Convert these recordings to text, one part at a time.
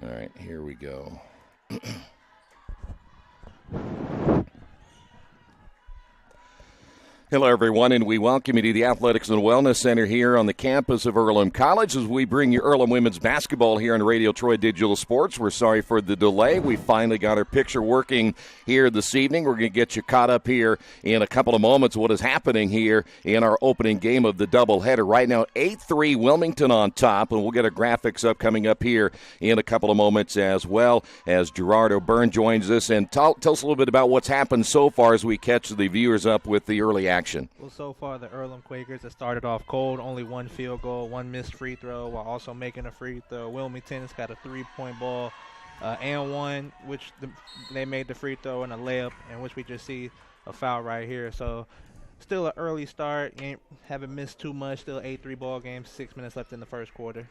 All right, here we go. Hello, everyone, and we welcome you to the Athletics and Wellness Center here on the campus of Earlham College as we bring you Earlham women's basketball here on Radio Troy Digital Sports. We're sorry for the delay. We finally got our picture working here this evening. We're going to get you caught up here in a couple of moments what is happening here in our opening game of the doubleheader. Right now, 8-3 Wilmington on top, and we'll get our graphics up coming up here in a couple of moments as well as Gerard O'Byrne joins us. And tell us a little bit about what's happened so far as we catch the viewers up with the early action. Well, so far the Earlham Quakers have started off cold, only one field goal, one missed free throw, while also making a free throw. Wilmington has got a three-point ball and one, which they made the free throw and a layup, in which we just see a foul right here. So still an early start. Haven't missed too much. Still 8-3 ball game, 6 minutes left in the first quarter.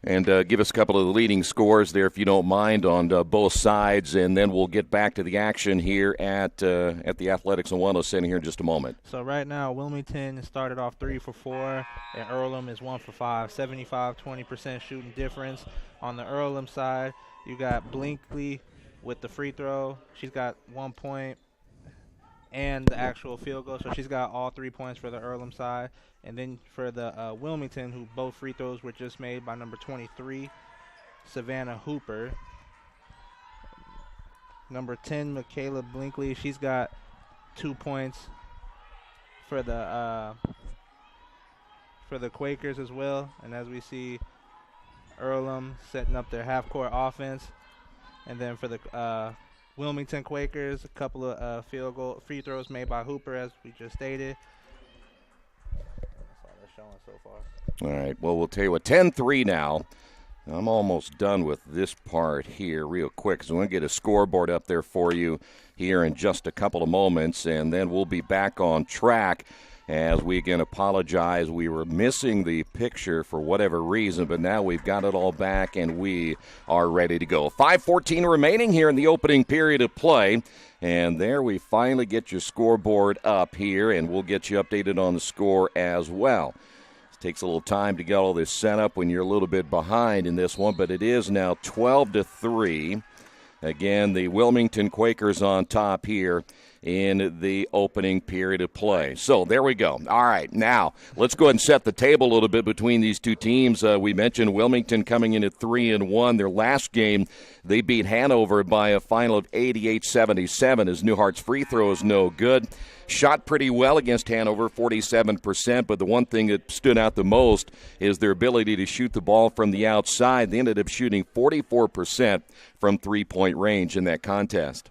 And give us a couple of the leading scores there, if you don't mind, on both sides, and then we'll get back to the action here at the Athletics and Wellness Center here in just a moment. So right now, Wilmington started off 3 for 4, and Earlham is 1 for 5, 75-20% shooting difference. On the Earlham side, you got Blinkley with the free throw. She's got 1 point and the actual field goal, so she's got all 3 points for the Earlham side. And then for the Wilmington, who both free throws were just made by number 23, Savannah Hooper. Number 10, Michaela Blinkley, she's got 2 points for the Quakers as well. And as we see, Earlham setting up their half-court offense. And then for the Wilmington Quakers, a couple of free throws made by Hooper, as we just stated. That's all they're showing so far. All right, well, we'll tell you what, 10-3 now. I'm almost done with this part here real quick, so I'm going to get a scoreboard up there for you here in just a couple of moments, and then we'll be back on track. As we again apologize, we were missing the picture for whatever reason, but now we've got it all back and we are ready to go. 5:14 remaining here in the opening period of play. And there we finally get your scoreboard up here, and we'll get you updated on the score as well. It takes a little time to get all this set up when you're a little bit behind in this one, but it is now 12-3. Again, the Wilmington Quakers on top here in the opening period of play. So there we go. All right, now let's go ahead and set the table a little bit between these two teams. We mentioned Wilmington coming in at 3-1. Their last game, they beat Hanover by a final of 88-77 as Newhart's free throw is no good. Shot pretty well against Hanover, 47%, but the one thing that stood out the most is their ability to shoot the ball from the outside. They ended up shooting 44% from three-point range in that contest.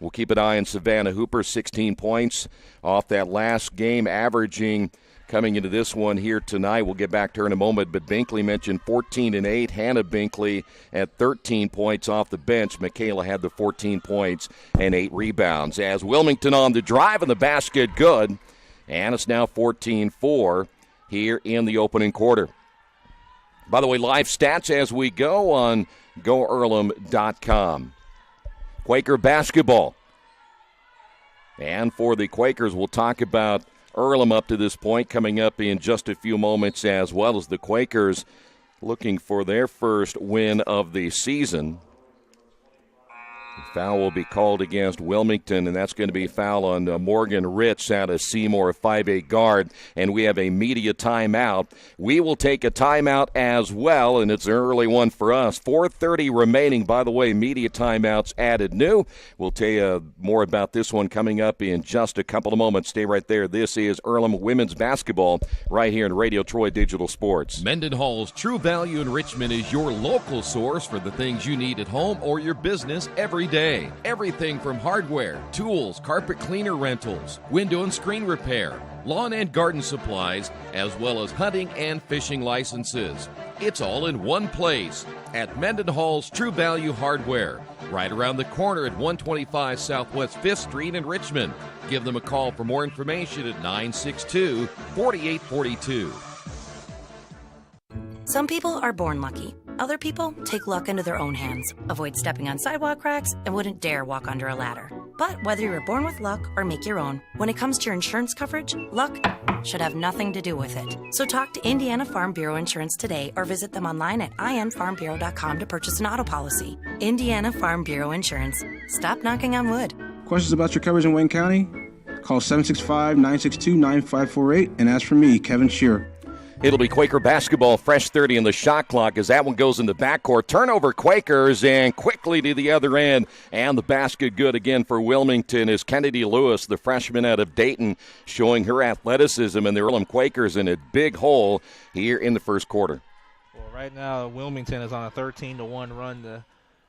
We'll keep an eye on Savannah Hooper, 16 points off that last game, averaging coming into this one here tonight. We'll get back to her in a moment, but Binkley mentioned 14-8. Hannah Binkley at 13 points off the bench. Michaela had the 14 points and 8 rebounds. As Wilmington on the drive and the basket good, and it's now 14-4 here in the opening quarter. By the way, live stats as we go on GoEarlham.com. Quaker basketball. And for the Quakers, we'll talk about Earlham up to this point coming up in just a few moments, as well as the Quakers looking for their first win of the season. Foul will be called against Wilmington, and that's going to be a foul on Morgan Ritz out of Seymour, 5'8" guard, and we have a media timeout. We will take a timeout as well, and it's an early one for us. 4:30 remaining. By the way, media timeouts added new. We'll tell you more about this one coming up in just a couple of moments. Stay right there. This is Earlham women's basketball right here in Radio Troy Digital Sports. Mendenhall's True Value Enrichment is your local source for the things you need at home or your business every day. Everything from hardware, tools, carpet cleaner rentals, window and screen repair, lawn and garden supplies, as well as hunting and fishing licenses. It's all in one place at Mendenhall's True Value Hardware, right around the corner at 125 Southwest 5th Street in Richmond. Give them a call for more information at 962-4842. Some people are born lucky. Other people take luck into their own hands, avoid stepping on sidewalk cracks, and wouldn't dare walk under a ladder. But whether you're born with luck or make your own, when it comes to your insurance coverage, luck should have nothing to do with it. So talk to Indiana Farm Bureau Insurance today or visit them online at infarmbureau.com to purchase an auto policy. Indiana Farm Bureau Insurance. Stop knocking on wood. Questions about your coverage in Wayne County? Call 765-962-9548 and ask for me, Kevin Shearer. It'll be Quaker basketball, fresh 30 in the shot clock as that one goes in the backcourt. Turnover Quakers and quickly to the other end. And the basket good again for Wilmington is Kennedy Lewis, the freshman out of Dayton, showing her athleticism, and the Earlham Quakers in a big hole here in the first quarter. Well, right now Wilmington is on a 13-1 run to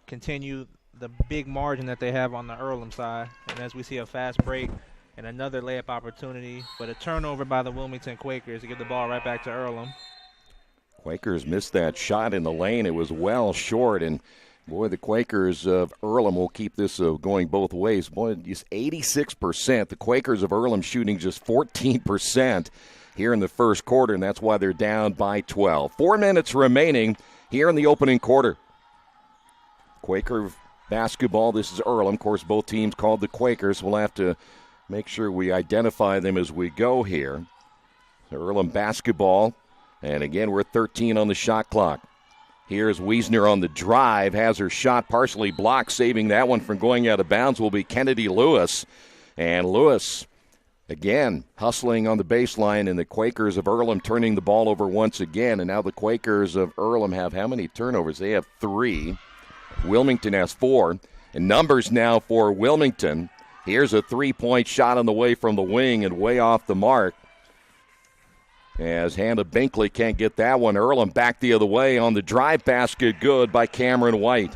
continue the big margin that they have on the Earlham side. And as we see a fast break and another layup opportunity, but a turnover by the Wilmington Quakers to give the ball right back to Earlham. Quakers missed that shot in the lane. It was well short, and boy, the Quakers of Earlham will keep this going both ways. Boy, just 86%. The Quakers of Earlham shooting just 14% here in the first quarter, and that's why they're down by 12. 4 minutes remaining here in the opening quarter. Quaker basketball, this is Earlham. Of course, both teams called the Quakers. We'll have to make sure we identify them as we go here. Earlham basketball, and again, we're 13 on the shot clock. Here's Wiesner on the drive, has her shot partially blocked, saving that one from going out of bounds will be Kennedy Lewis. And Lewis, again, hustling on the baseline, and the Quakers of Earlham turning the ball over once again. And now the Quakers of Earlham have how many turnovers? They have 3. Wilmington has 4. And numbers now for Wilmington. Here's a three-point shot on the way from the wing and way off the mark. As Hannah Binkley can't get that one. Earlham back the other way on the drive basket, good by Cameron White.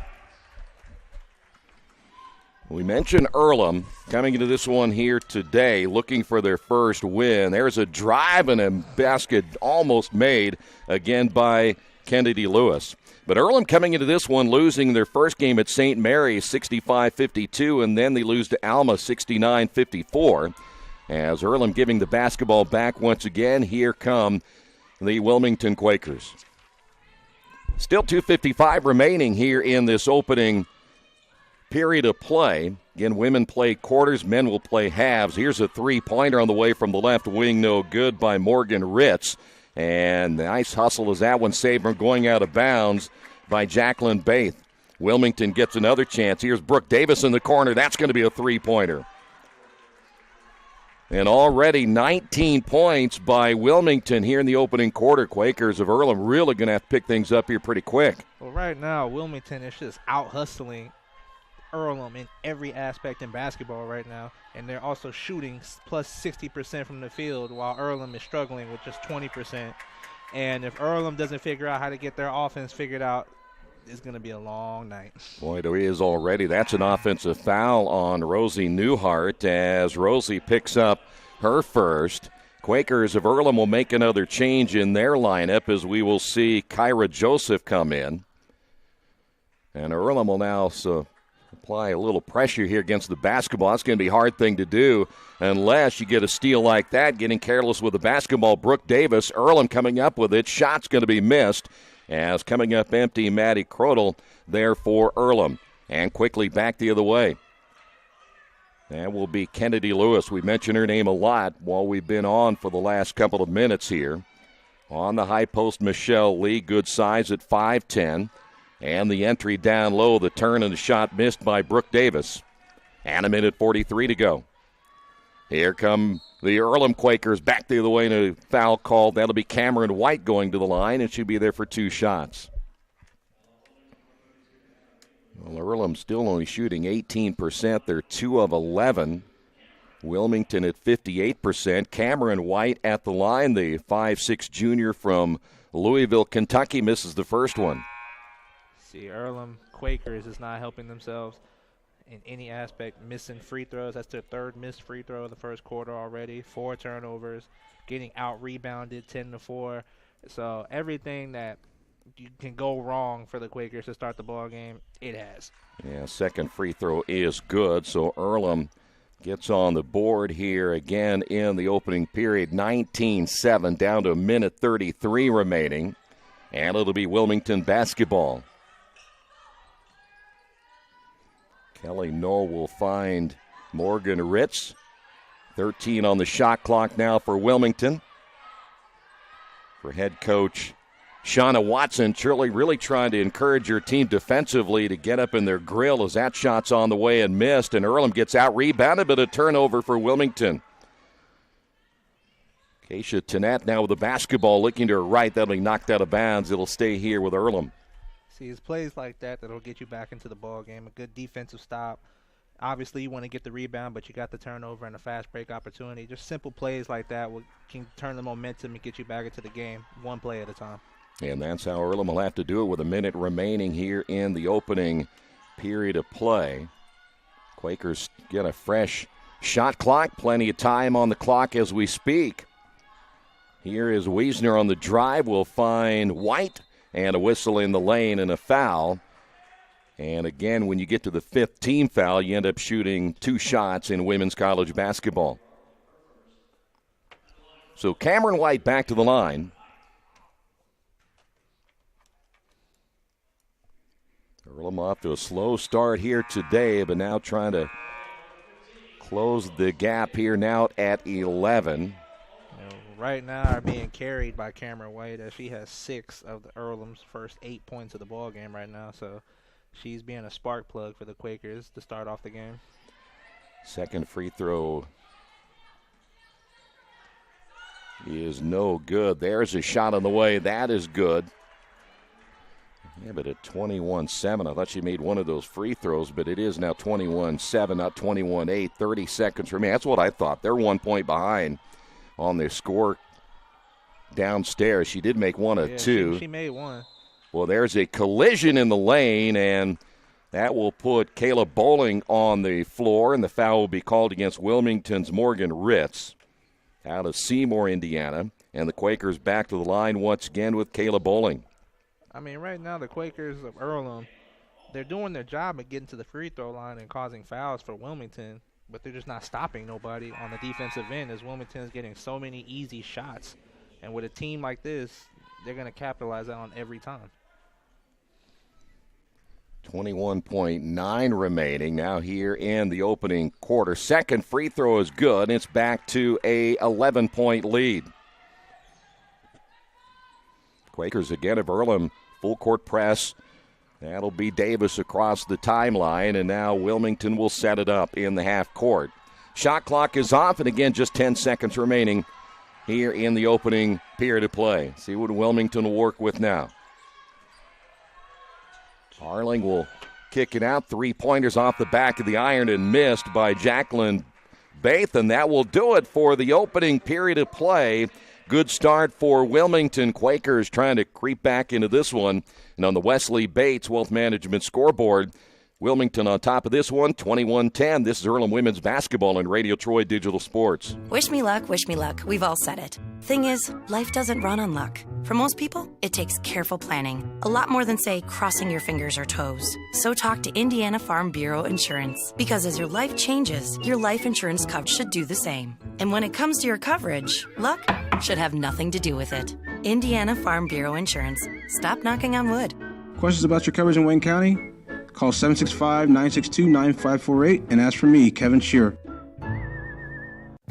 We mentioned Earlham coming into this one here today, looking for their first win. There's a drive and a basket almost made, again by Kennedy Lewis. But Earlham coming into this one losing their first game at St. Mary's 65-52, and then they lose to Alma 69-54. As Earlham giving the basketball back once again, here come the Wilmington Quakers. Still 2:55 remaining here in this opening period of play. Again, women play quarters, men will play halves. Here's a three-pointer on the way from the left wing, no good by Morgan Ritz. And nice hustle as that one saved from going out of bounds by Jacqueline Baith. Wilmington gets another chance. Here's Brooke Davis in the corner. That's going to be a three-pointer. And already 19 points by Wilmington here in the opening quarter. Quakers of Earlham really going to have to pick things up here pretty quick. Well, right now, Wilmington is just out-hustling Earlham in every aspect in basketball right now, and they're also shooting plus 60% from the field while Earlham is struggling with just 20%. And if Earlham doesn't figure out how to get their offense figured out, it's going to be a long night. Boy, there he is already. That's an offensive foul on Rosie Newhart as Rosie picks up her first. Quakers of Earlham will make another change in their lineup as we will see Kyra Joseph come in. And Earlham will now apply a little pressure here against the basketball. That's going to be a hard thing to do unless you get a steal like that, getting careless with the basketball. Brooke Davis, Earlham coming up with it. Shot's going to be missed as coming up empty, Maddie Crodel there for Earlham. And quickly back the other way. That will be Kennedy Lewis. We mentioned her name a lot while we've been on for the last couple of minutes here. On the high post, Michelle Lee, good size at 5'10". And the entry down low, the turn and the shot missed by Brooke Davis. And a minute 43 to go. Here come the Earlham Quakers back the other way in a foul called. That'll be Cameron White going to the line, and she'll be there for 2 shots. Well, Earlham still only shooting 18%. They're 2 of 11. Wilmington at 58%. Cameron White at the line, the 5'6" junior from Louisville, Kentucky, misses the first one. See, Earlham Quakers is not helping themselves in any aspect, missing free throws. That's their 3rd missed free throw of the first quarter already. 4 turnovers, getting out-rebounded 10-4. So everything that you can go wrong for the Quakers to start the ball game, it has. Yeah, second free throw is good, so Earlham gets on the board here again in the opening period. 19-7, down to a minute 33 remaining, and it'll be Wilmington basketball. Kelly Knoll will find Morgan Ritz, 13 on the shot clock now for Wilmington. For head coach Shauna Watson, Shirley really trying to encourage her team defensively to get up in their grill as that shot's on the way and missed, and Earlham gets out-rebounded, but a turnover for Wilmington. Keisha Tanat now with the basketball looking to her right. That'll be knocked out of bounds. It'll stay here with Earlham. See, it's plays like that that'll get you back into the ball game. A good defensive stop. Obviously, you want to get the rebound, but you got the turnover and a fast break opportunity. Just simple plays like that can turn the momentum and get you back into the game one play at a time. And that's how Earlham will have to do it with a minute remaining here in the opening period of play. Quakers get a fresh shot clock. Plenty of time on the clock as we speak. Here is Wiesner on the drive. Will find White, and a whistle in the lane and a foul. And again, when you get to the fifth team foul, you end up shooting 2 shots in women's college basketball. So Cameron White back to the line. Earlham off to a slow start here today, but now trying to close the gap here now at 11. Right now are being carried by Cameron White as she has 6 of the Earlham's first 8 points of the ball game right now. So she's being a spark plug for the Quakers to start off the game. Second free throw is no good. There's a shot on the way. That is good. Yeah, but at 21-7, I thought she made one of those free throws, but it is now 21-7, not 21-8, 30 seconds remaining. That's what I thought. They're 1 point behind on their score downstairs. She did make one of 2. She made one. Well, there's a collision in the lane, and that will put Kayla Bowling on the floor, and the foul will be called against Wilmington's Morgan Ritz out of Seymour, Indiana. And the Quakers back to the line once again with Kayla Bowling. I mean, right now the Quakers of Earlham, they're doing their job at getting to the free throw line and causing fouls for Wilmington, but they're just not stopping nobody on the defensive end as Wilmington is getting so many easy shots. And with a team like this, they're going to capitalize on every time. 21.9 remaining now here in the opening quarter. Second free throw is good. It's back to a 11-point lead. Quakers again of Earlham, full court press. That'll be Davis across the timeline, and now Wilmington will set it up in the half court. Shot clock is off, and again, just 10 seconds remaining here in the opening period of play. See what Wilmington will work with now. Harling will kick it out. 3-pointers off the back of the iron and missed by Jacqueline Baith, and that will do it for the opening period of play. Good start for Wilmington. Quakers trying to creep back into this one. And on the Wesley Bates Wealth Management scoreboard, Wilmington on top of this one, 21-10. This is Earlham Women's Basketball and Radio Troy Digital Sports. Wish me luck, wish me luck. We've all said it. Thing is, life doesn't run on luck. For most people, it takes careful planning. A lot more than, say, crossing your fingers or toes. So talk to Indiana Farm Bureau Insurance. Because as your life changes, your life insurance coverage should do the same. And when it comes to your coverage, luck should have nothing to do with it. Indiana Farm Bureau Insurance. Stop knocking on wood. Questions about your coverage in Wayne County? Call 765-962-9548 and ask for me, Kevin Shearer.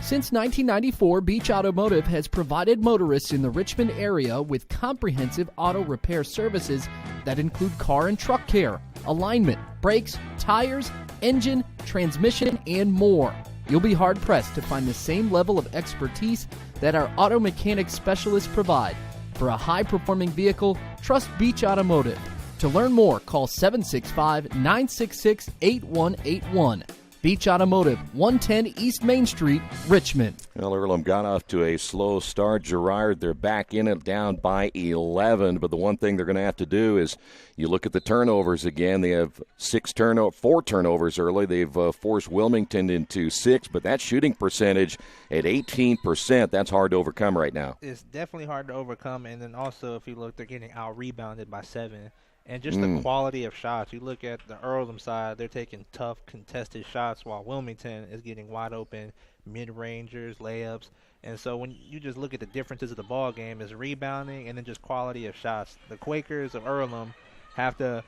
Since 1994, Beach Automotive has provided motorists in the Richmond area with comprehensive auto repair services that include car and truck care, alignment, brakes, tires, engine, transmission, and more. You'll be hard-pressed to find the same level of expertise that our auto mechanic specialists provide. For a high-performing vehicle, trust Beach Automotive. To learn more, call 765-966-8181. Beach Automotive, 110 East Main Street, Richmond. Well, Earlham got off to a slow start. Girard, they're back in it, down by 11. But the one thing they're going to have to do is you look at the turnovers again. They have 4 turnovers early. They've forced Wilmington into 6. But that shooting percentage at 18%, that's hard to overcome right now. It's definitely hard to overcome. And then also, if you look, they're getting out-rebounded by 7. And just the quality of shots. You look at the Earlham side, they're taking tough, contested shots, while Wilmington is getting wide open mid-rangers, layups. And so when you just look at the differences of the ball game, is rebounding and then just quality of shots. The Quakers of Earlham have to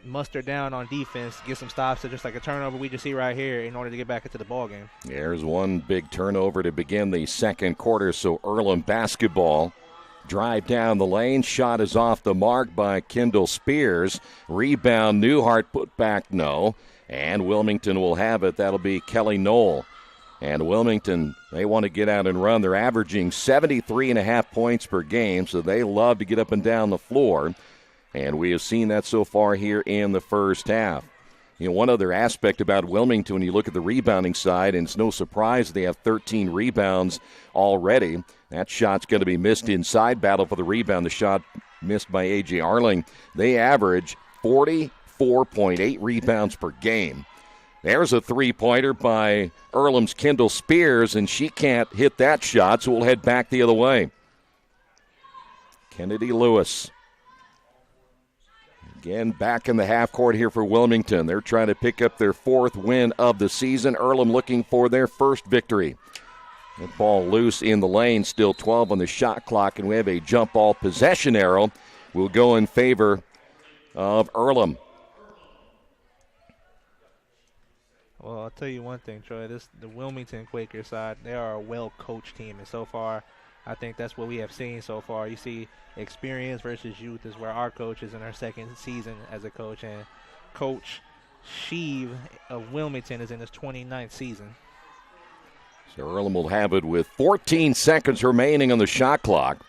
muster down on defense, get some stops, just like a turnover we just see right here in order to get back into the ball game. There's one big turnover to begin the second quarter, so Earlham basketball. Drive down the lane, shot is off the mark by Kendall Spears. Rebound, Newhart, put back, no. And Wilmington will have it. That'll be Kelly Knoll. And Wilmington, they want to get out and run. They're averaging 73.5 points per game, so they love to get up and down the floor. And we have seen that so far here in the first half. You know, one other aspect about Wilmington, when you look at the rebounding side, and it's no surprise they have 13 rebounds already. That shot's going to be missed inside. Battle for the rebound. The shot missed by A.J. Arling. They average 44.8 rebounds per game. There's a three-pointer by Earlham's Kendall Spears, and she can't hit that shot, so we'll head back the other way. Kennedy Lewis. Again, back in the half court here for Wilmington. They're trying to pick up their fourth win of the season. Earlham looking for their first victory. That ball loose in the lane, still 12 on the shot clock, and we have a jump ball possession arrow. Will go in favor of Earlham. Well, I'll tell you one thing, Troy. The Wilmington Quaker side, they are a well-coached team, and so far, I think that's what we have seen so far. You see experience versus youth is where our coach is in her second season as a coach, and Coach Sheave of Wilmington is in his 29th season. So Earlham will have it with 14 seconds remaining on the shot clock.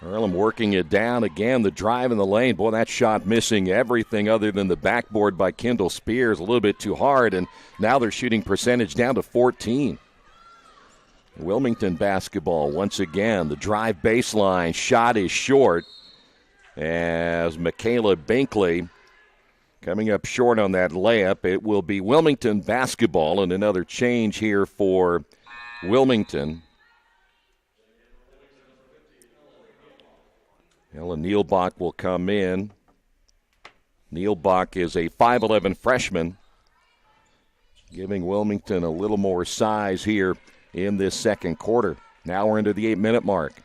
Earlham working it down again. The drive in the lane. Boy, that shot missing everything other than the backboard by Kendall Spears. A little bit too hard, and now their shooting percentage down to 14. Wilmington basketball once again. The drive baseline. Shot is short as Michaela Binkley coming up short on that layup. It will be Wilmington basketball, and another change here for Wilmington. Ella Nealbach will come in. Nealbach is a 5'11 freshman, giving Wilmington a little more size here in this second quarter. Now we're into the 8-minute mark.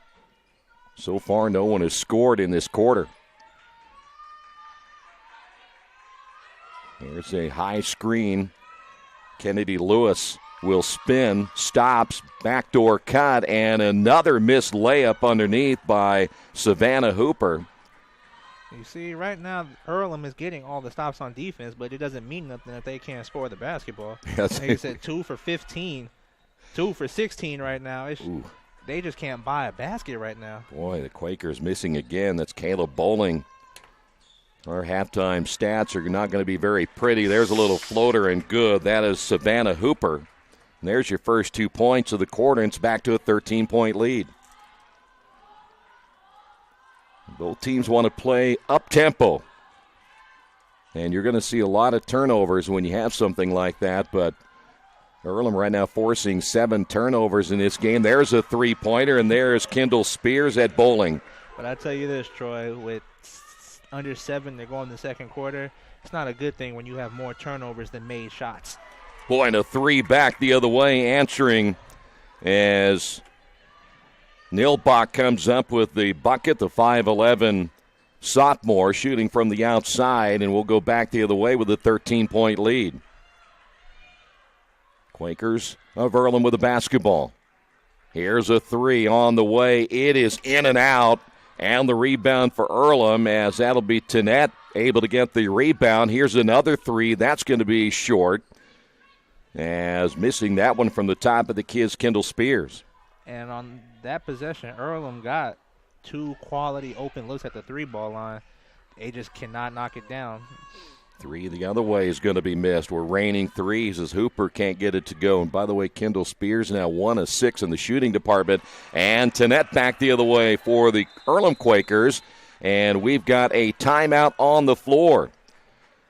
So far, no one has scored in this quarter. There's a high screen. Kennedy Lewis will spin, stops, backdoor cut, and another missed layup underneath by Savannah Hooper. You see, right now, Earlham is getting all the stops on defense, but it doesn't mean nothing if they can't score the basketball. Like I said, 2 for 15, 2 for 16 right now. They just can't buy a basket right now. Boy, the Quakers missing again. That's Caleb Bowling. Our halftime stats are not going to be very pretty. There's a little floater and good. That is Savannah Hooper. And there's your first 2 points of the quarter, and it's back to a 13-point lead. Both teams want to play up-tempo. And you're going to see a lot of turnovers when you have something like that, but Earlham right now forcing 7 turnovers in this game. There's a three-pointer, and there's Kendall Spears at Bowling. But I tell you this, Troy, with under 7 to go in the second quarter, it's not a good thing when you have more turnovers than made shots. Boy, and a 3 back the other way, answering as Nealbach comes up with the bucket, the 5'11 sophomore shooting from the outside, and we'll go back the other way with a 13-point lead. Quakers of Earlham with the basketball. Here's a 3 on the way. It is in and out, and the rebound for Earlham as that'll be Tanette able to get the rebound. Here's another 3. That's going to be short, as missing that one from the top of the kid's Kendall Spears. And on that possession, Earlham got 2 quality open looks at the 3-ball line. They just cannot knock it down. 3 the other way is going to be missed. We're raining threes as Hooper can't get it to go. And by the way, Kendall Spears now 1 of 6 in the shooting department. And Tanette back the other way for the Earlham Quakers. And we've got a timeout on the floor.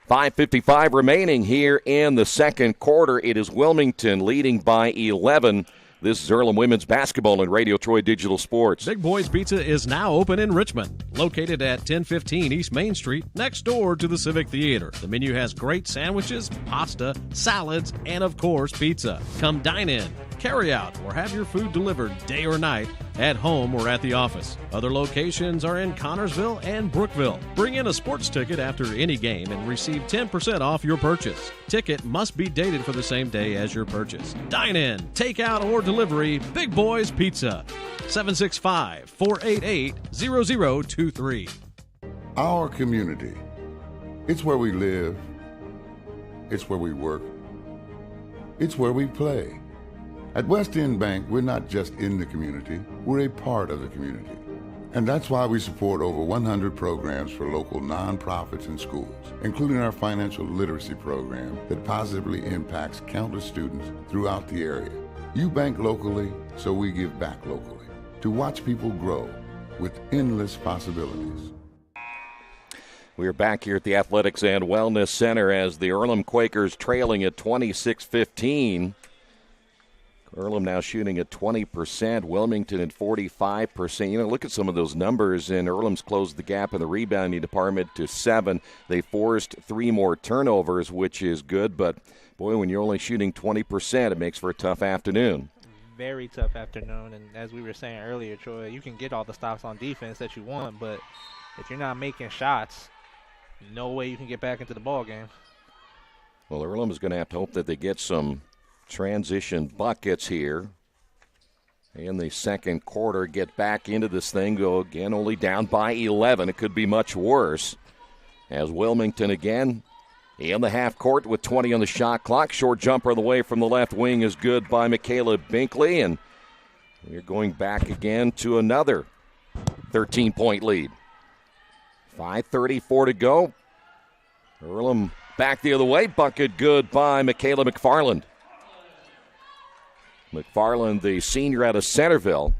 5:55 remaining here in the second quarter. It is Wilmington leading by 11. This is Earlham Women's Basketball and Radio Troy Digital Sports. Big Boys Pizza is now open in Richmond, located at 1015 East Main Street, next door to the Civic Theater. The menu has great sandwiches, pasta, salads, and of course, pizza. Come dine in. carry out, or have your food delivered day or night, at home or at the office. Other locations are in Connorsville and Brookville. Bring in a sports ticket after any game and receive 10% off your purchase. Ticket must be dated for the same day as your purchase. Dine in, take out, or delivery, Big Boys Pizza. 765-488-0023. Our community. It's where we live. It's where we work. It's where we play. At West End Bank, we're not just in the community, we're a part of the community. And that's why we support over 100 programs for local nonprofits and schools, including our financial literacy program that positively impacts countless students throughout the area. You bank locally, so we give back locally to watch people grow with endless possibilities. We're back here at the Athletics and Wellness Center as the Earlham Quakers trailing at 26-15. Earlham now shooting at 20%, Wilmington at 45%. You know, look at some of those numbers, and Earlham's closed the gap in the rebounding department to 7. They forced 3 more turnovers, which is good, but, boy, when you're only shooting 20%, it makes for a tough afternoon. Very tough afternoon, and as we were saying earlier, Troy, you can get all the stops on defense that you want, but if you're not making shots, no way you can get back into the ball game. Well, Earlham is going to have to hope that they get some transition buckets here in the second quarter, get back into this thing, go again only down by 11. It could be much worse as Wilmington again in the half court with 20 on the shot clock. Short jumper on the way from the left wing is good by Michaela Binkley, and we're going back again to another 13-point lead. 5:34 to go. Earlham back the other way. Bucket good by Michaela McFarland. McFarland, the senior out of Centerville.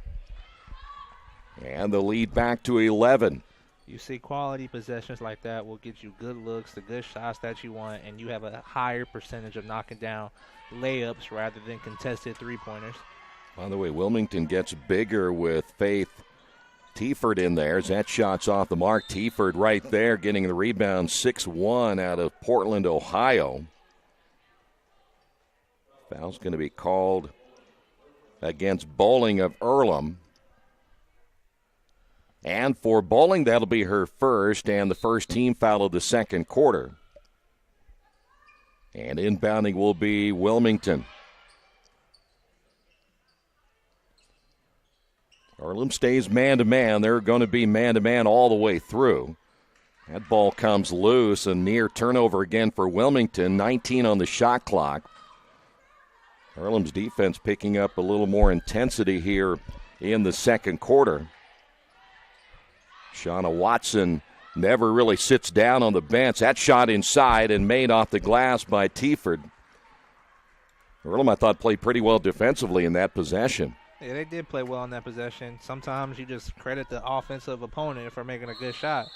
And the lead back to 11. You see quality possessions like that will get you good looks, the good shots that you want, and you have a higher percentage of knocking down layups rather than contested three-pointers. By the way, Wilmington gets bigger with Faith Tiefert in there. As that shot's off the mark. Tiefert right there getting the rebound, 6'1" out of Portland, Ohio. Foul's going to be called against Bowling of Earlham. And for Bowling, that'll be her first and the first team foul of the second quarter. And inbounding will be Wilmington. Earlham stays man-to-man. They're going to be man-to-man all the way through. That ball comes loose, a near turnover again for Wilmington, 19 on the shot clock. Earlham's defense picking up a little more intensity here in the second quarter. Shauna Watson never really sits down on the bench. That shot inside and made off the glass by Tiefert. Earlham, I thought, played pretty well defensively in that possession. Yeah, they did play well in that possession. Sometimes you just credit the offensive opponent for making a good shot.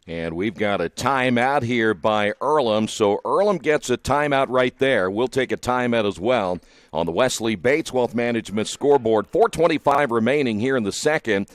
And we've got a timeout here by Earlham, so Earlham gets a timeout right there. We'll take a timeout as well on the Wesley Bates Wealth Management scoreboard. 4:25 remaining here in the second.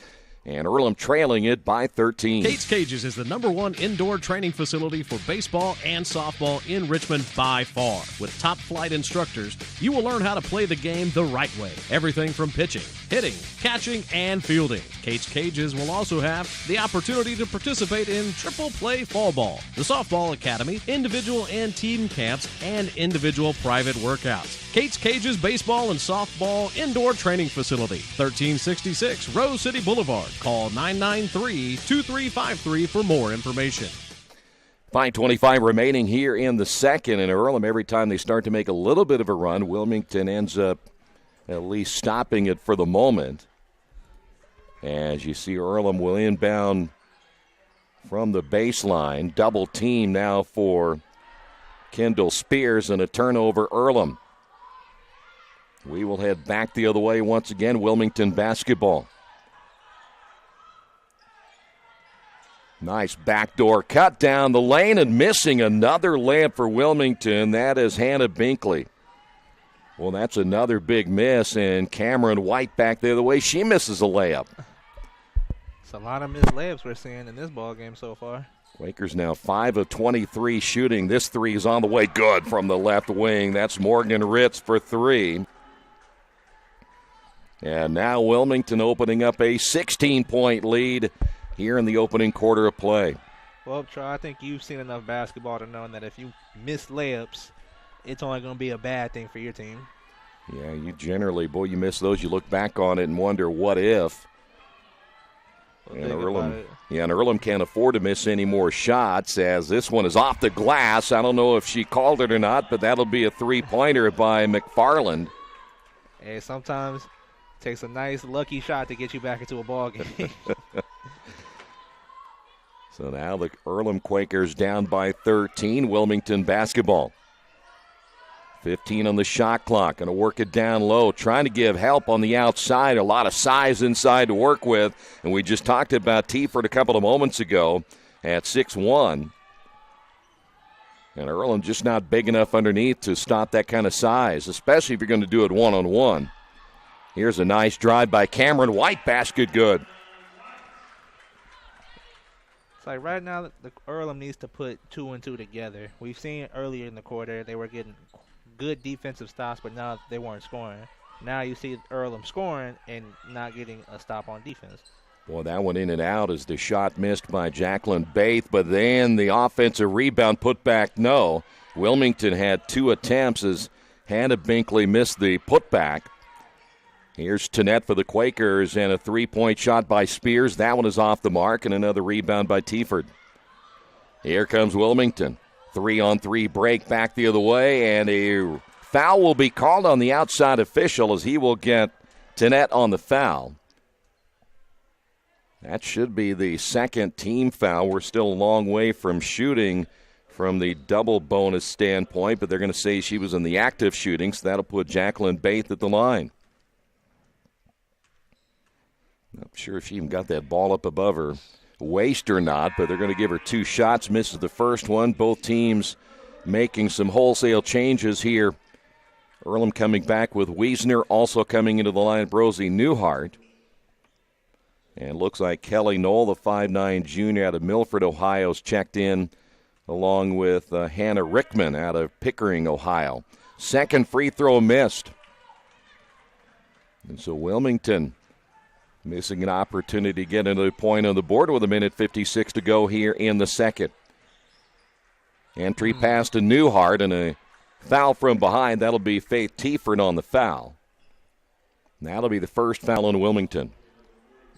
And Earlham trailing it by 13. Kate's Cages is the #1 indoor training facility for baseball and softball in Richmond by far. With top flight instructors, you will learn how to play the game the right way. Everything from pitching, hitting, catching, and fielding. Kate's Cages will also have the opportunity to participate in triple play fall ball, the softball academy, individual and team camps, and individual private workouts. Kate's Cages Baseball and Softball Indoor Training Facility, 1366 Rose City Boulevard. Call 993-2353 for more information. 5:25 remaining here in the second, and Earlham, every time they start to make a little bit of a run, Wilmington ends up at least stopping it for the moment. As you see, Earlham will inbound from the baseline. Double team now for Kendall Spears, and a turnover Earlham. We will head back the other way once again, Wilmington basketball. Nice backdoor cut down the lane and missing another layup for Wilmington. That is Hannah Binkley. Well, that's another big miss, and Cameron White back the other way. She misses a layup. It's a lot of missed layups we're seeing in this ball game so far. Quakers now 5 of 23 shooting. This three is on the way. Good from the left wing. That's Morgan Ritz for 3. And now Wilmington opening up a 16-point lead here in the opening quarter of play. Well, Troy, I think you've seen enough basketball to know that if you miss layups, it's only going to be a bad thing for your team. Yeah, you generally, you miss those. You look back on it and wonder what if. And Earlham can't afford to miss any more shots as this one is off the glass. I don't know if she called it or not, but that'll be a three-pointer by McFarland. Hey, sometimes it takes a nice lucky shot to get you back into a ball game. So now the Earlham Quakers down by 13, Wilmington basketball. 15 on the shot clock, going to work it down low, trying to give help on the outside. A lot of size inside to work with, and we just talked about Tiefert a couple of moments ago at 6'1". And Earlham just not big enough underneath to stop that kind of size, especially if you're going to do it one-on-one. Here's a nice drive by Cameron White, basket good. It's like right now the Earlham needs to put 2 and 2 together. We've seen earlier in the quarter they were getting good defensive stops, but now they weren't scoring. Now you see Earlham scoring and not getting a stop on defense. Boy, that one in and out as the shot missed by Jacqueline Baith, but then the offensive rebound put back, no. Wilmington had 2 attempts as Hannah Binkley missed the putback. Here's Tanette for the Quakers and a three-point shot by Spears. That one is off the mark, and another rebound by Tiefert. Here comes Wilmington. 3-on-3 break back the other way, and a foul will be called on the outside official as he will get Tanette on the foul. That should be the second team foul. We're still a long way from shooting from the double bonus standpoint, but they're going to say she was in the active shooting, so that'll put Jacqueline Baith at the line. Not sure if she even got that ball up above her waist or not, but they're going to give her 2 shots. Misses the first one. Both teams making some wholesale changes here. Earlham coming back with Wiesner, also coming into the lineup, Rosie Newhart. And looks like Kelly Knoll, the 5'9 junior out of Milford, Ohio, is checked in, along with Hannah Rickman out of Pickering, Ohio. Second free throw missed. And so Wilmington missing an opportunity to get another point on the board with 1:56 to go here in the second. Entry pass to Newhart and a foul from behind. That'll be Faith Tiefert on the foul. That'll be the first foul on Wilmington.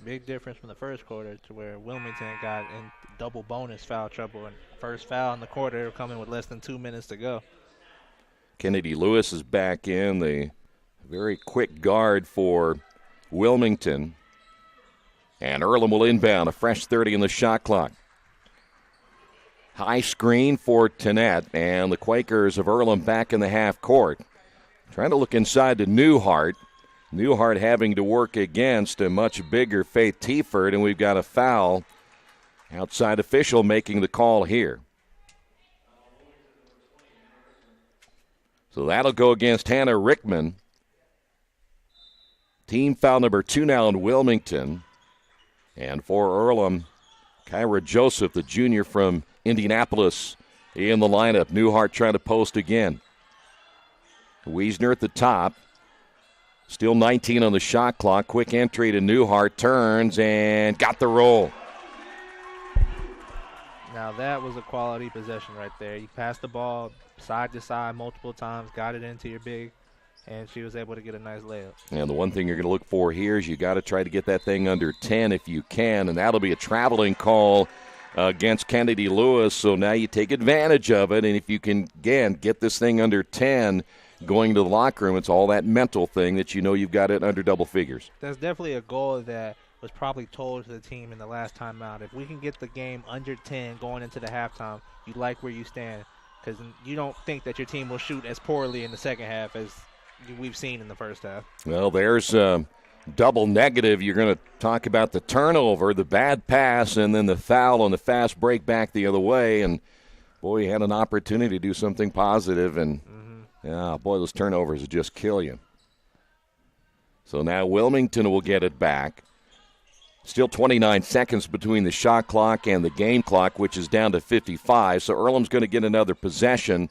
Big difference from the first quarter to where Wilmington got in double bonus foul trouble. And first foul in the quarter coming with less than 2 minutes to go. Kennedy Lewis is back in, the very quick guard for Wilmington. And Earlham will inbound, a fresh 30 in the shot clock. High screen for Tanette, and the Quakers of Earlham back in the half court. Trying to look inside to Newhart. Newhart having to work against a much bigger Faith Tiefert, and we've got a foul. Outside official making the call here. So that'll go against Hannah Rickman. Team foul number 2 now in Wilmington. And for Earlham, Kyra Joseph, the junior from Indianapolis, in the lineup. Newhart trying to post again. Wiesner at the top. Still 19 on the shot clock. Quick entry to Newhart. Turns and got the roll. Now that was a quality possession right there. You passed the ball side to side multiple times, got it into your big, and she was able to get a nice layup. And the one thing you're going to look for here is you got to try to get that thing under 10 if you can, and that'll be a traveling call against Kennedy Lewis. So now you take advantage of it, and if you can, again, get this thing under 10 going to the locker room, it's all that mental thing that you know you've got it under double figures. That's definitely a goal that was probably told to the team in the last time out. If we can get the game under 10 going into the halftime, you like where you stand, because you don't think that your team will shoot as poorly in the second half as we've seen in the first half. Well, there's double negative. You're going to talk about the turnover, the bad pass, and then the foul on the fast break back the other way. And, boy, you had an opportunity to do something positive, and, yeah, boy, those turnovers will just kill you. So now Wilmington will get it back. Still 29 seconds between the shot clock and the game clock, which is down to 55. So Earlham's going to get another possession,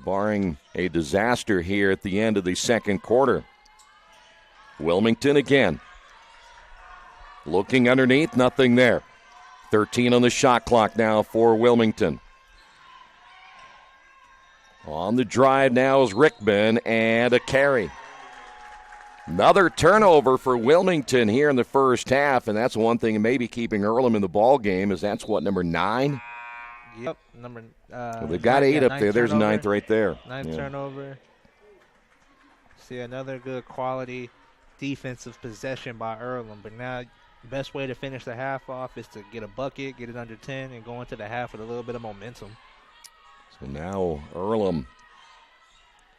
barring a disaster here at the end of the second quarter. Wilmington again. Looking underneath, nothing there. 13 on the shot clock now for Wilmington. On the drive now is Rickman, and a carry. Another turnover for Wilmington here in the first half, and that's one thing maybe keeping Earlham in the ball game is that's what, number 9? Yep, number. Well, they've got 8 up there. There's 9th right there. 9th turnover. See, another good quality defensive possession by Earlham, but now best way to finish the half off is to get a bucket, get it under 10, and go into the half with a little bit of momentum. So now Earlham,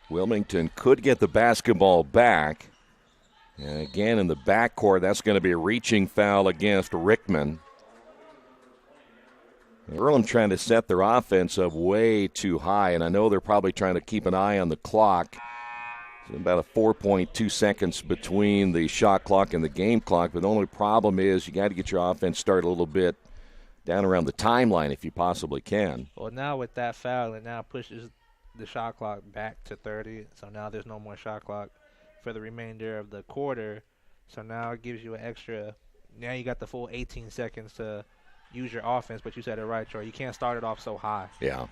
Wilmington could get the basketball back. And again, in the backcourt, that's going to be a reaching foul against Rickman. Earlham trying to set their offense up way too high, and I know they're probably trying to keep an eye on the clock. So about a 4.2 seconds between the shot clock and the game clock, but the only problem is you got to get your offense started a little bit down around the timeline if you possibly can. Well, now with that foul, it now pushes the shot clock back to 30, so now there's no more shot clock for the remainder of the quarter. So now it gives you an extra, now you got the full 18 seconds to use your offense, but you said it right, Troy. You can't start it off so high. Yeah.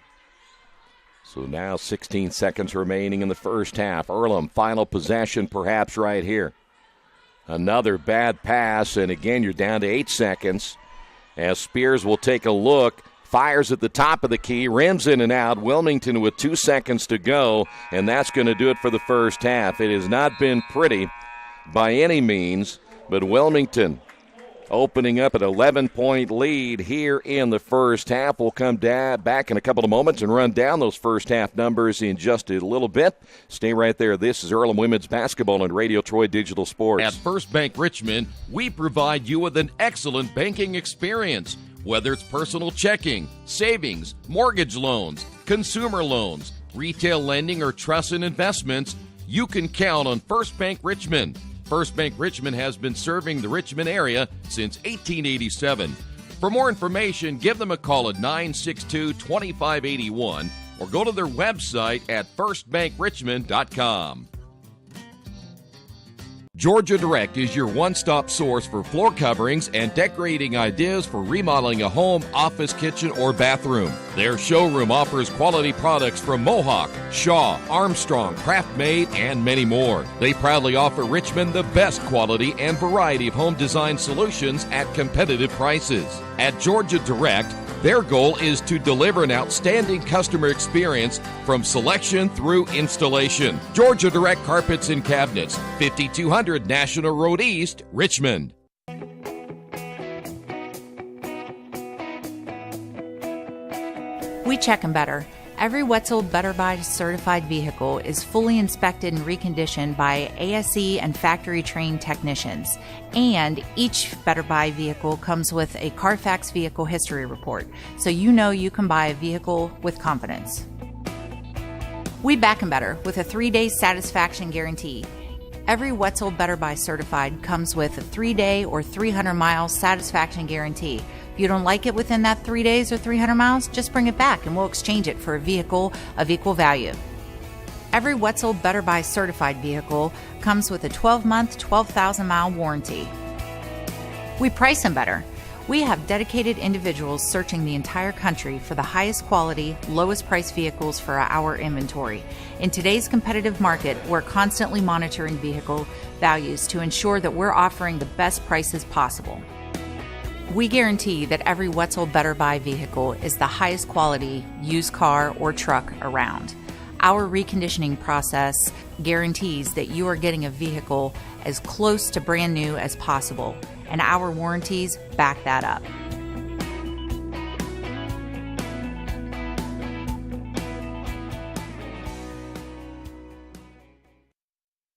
So now 16 seconds remaining in the first half. Earlham, final possession perhaps right here. Another bad pass, and again you're down to 8 seconds as Spears will take a look. Fires at the top of the key, rims in and out. Wilmington with 2 seconds to go, and that's going to do it for the first half. It has not been pretty by any means, but Wilmington opening up an 11-point lead here in the first half. We'll come back in a couple of moments and run down those first half numbers in just a little bit. Stay right there. This is Earlham Women's Basketball on Radio Troy Digital Sports. At First Bank Richmond, we provide you with an excellent banking experience. Whether it's personal checking, savings, mortgage loans, consumer loans, retail lending, or trust and investments, you can count on First Bank Richmond. First Bank Richmond has been serving the Richmond area since 1887. For more information, give them a call at 962-2581 or go to their website at firstbankrichmond.com. Georgia Direct is your one-stop source for floor coverings and decorating ideas for remodeling a home, office, kitchen, or bathroom. Their showroom offers quality products from Mohawk, Shaw, Armstrong, Craft-Made, and many more. They proudly offer Richmond the best quality and variety of home design solutions at competitive prices. At Georgia Direct, their goal is to deliver an outstanding customer experience from selection through installation. Georgia Direct Carpets and Cabinets, 5200 National Road East, Richmond. We check them better. Every Wetzel Better Buy certified vehicle is fully inspected and reconditioned by ASE and factory-trained technicians. And each Better Buy vehicle comes with a Carfax vehicle history report, so you know you can buy a vehicle with confidence. We back 'em better with a 3-day satisfaction guarantee. Every Wetzel Better Buy certified comes with a 3-day or 300-mile satisfaction guarantee. If you don't like it within that 3 days or 300 miles, just bring it back and we'll exchange it for a vehicle of equal value. Every Wetzel Better Buy certified vehicle comes with a 12-month, 12,000-mile warranty. We price them better. We have dedicated individuals searching the entire country for the highest quality, lowest price vehicles for our inventory. In today's competitive market, we're constantly monitoring vehicle values to ensure that we're offering the best prices possible. We guarantee that every Wetzel Better Buy vehicle is the highest quality used car or truck around. Our reconditioning process guarantees that you are getting a vehicle as close to brand new as possible, and our warranties back that up.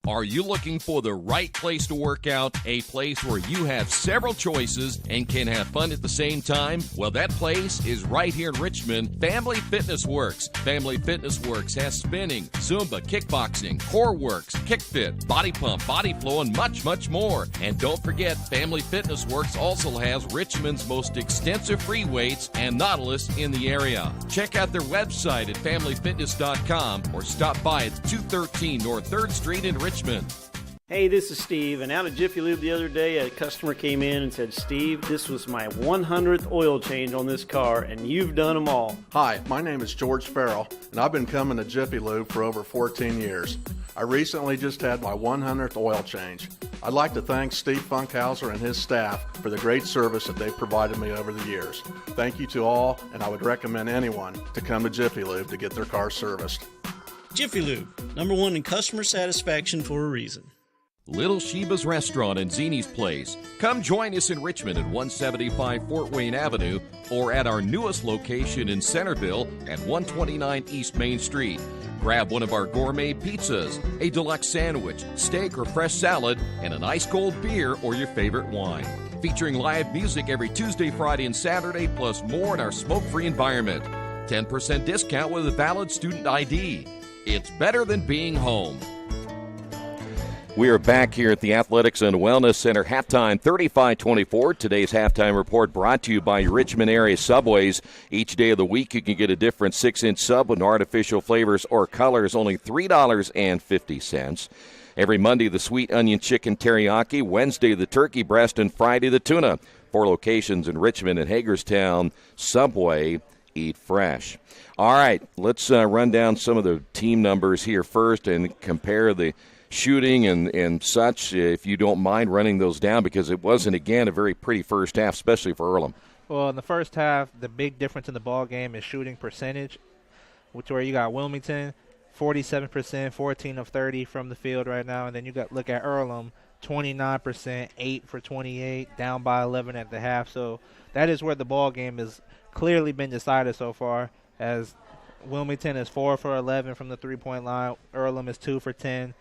Are you looking for the right place to work out? A place where you have several choices and can have fun at the same time? Well, that place is right here in Richmond, Family Fitness Works. Family Fitness Works has spinning, Zumba, kickboxing, core works, kick fit, body pump, body flow, and much, much more. And don't forget, Family Fitness Works also has Richmond's most extensive free weights and Nautilus in the area. Check out their website at familyfitness.com or stop by at 213 North 3rd Street in Richmond. Hey, this is Steve, and out at Jiffy Lube the other day, a customer came in and said, Steve, this was my 100th oil change on this car, and you've done them all. Hi, my name is George Farrell, and I've been coming to Jiffy Lube for over 14 years. I recently just had my 100th oil change. I'd like to thank Steve Funkhauser and his staff for the great service that they've provided me over the years. Thank you to all, and I would recommend anyone to come to Jiffy Lube to get their car serviced. Jiffy Lube, #1 in customer satisfaction for a reason. Little Sheba's Restaurant and Zini's Place. Come join us in Richmond at 175 Fort Wayne Avenue or at our newest location in Centerville at 129 East Main Street. Grab one of our gourmet pizzas, a deluxe sandwich, steak or fresh salad, and an ice-cold beer or your favorite wine. Featuring live music every Tuesday, Friday, and Saturday, plus more in our smoke-free environment. 10% discount with a valid student ID. It's better than being home. We are back here at the Athletics and Wellness Center. Halftime 35-24. Today's halftime report brought to you by your Richmond area Subways. Each day of the week you can get a different 6-inch sub with no artificial flavors or colors, only $3.50. Every Monday the sweet onion chicken teriyaki, Wednesday the turkey breast, and Friday the tuna. 4 locations in Richmond and Hagerstown. Subway, eat fresh. All right, let's run down some of the team numbers here first and compare the shooting and such, if you don't mind running those down, because it wasn't, again, a very pretty first half, especially for Earlham. Well, in the first half, the big difference in the ball game is shooting percentage, where you got Wilmington, 47%, 14 of 30 from the field right now, and then you got look at Earlham, 29%, 8 for 28, down by 11 at the half. So that is where the ball game has clearly been decided so far, as Wilmington is 4 for 11 from the three-point line. Earlham is 2 for 10.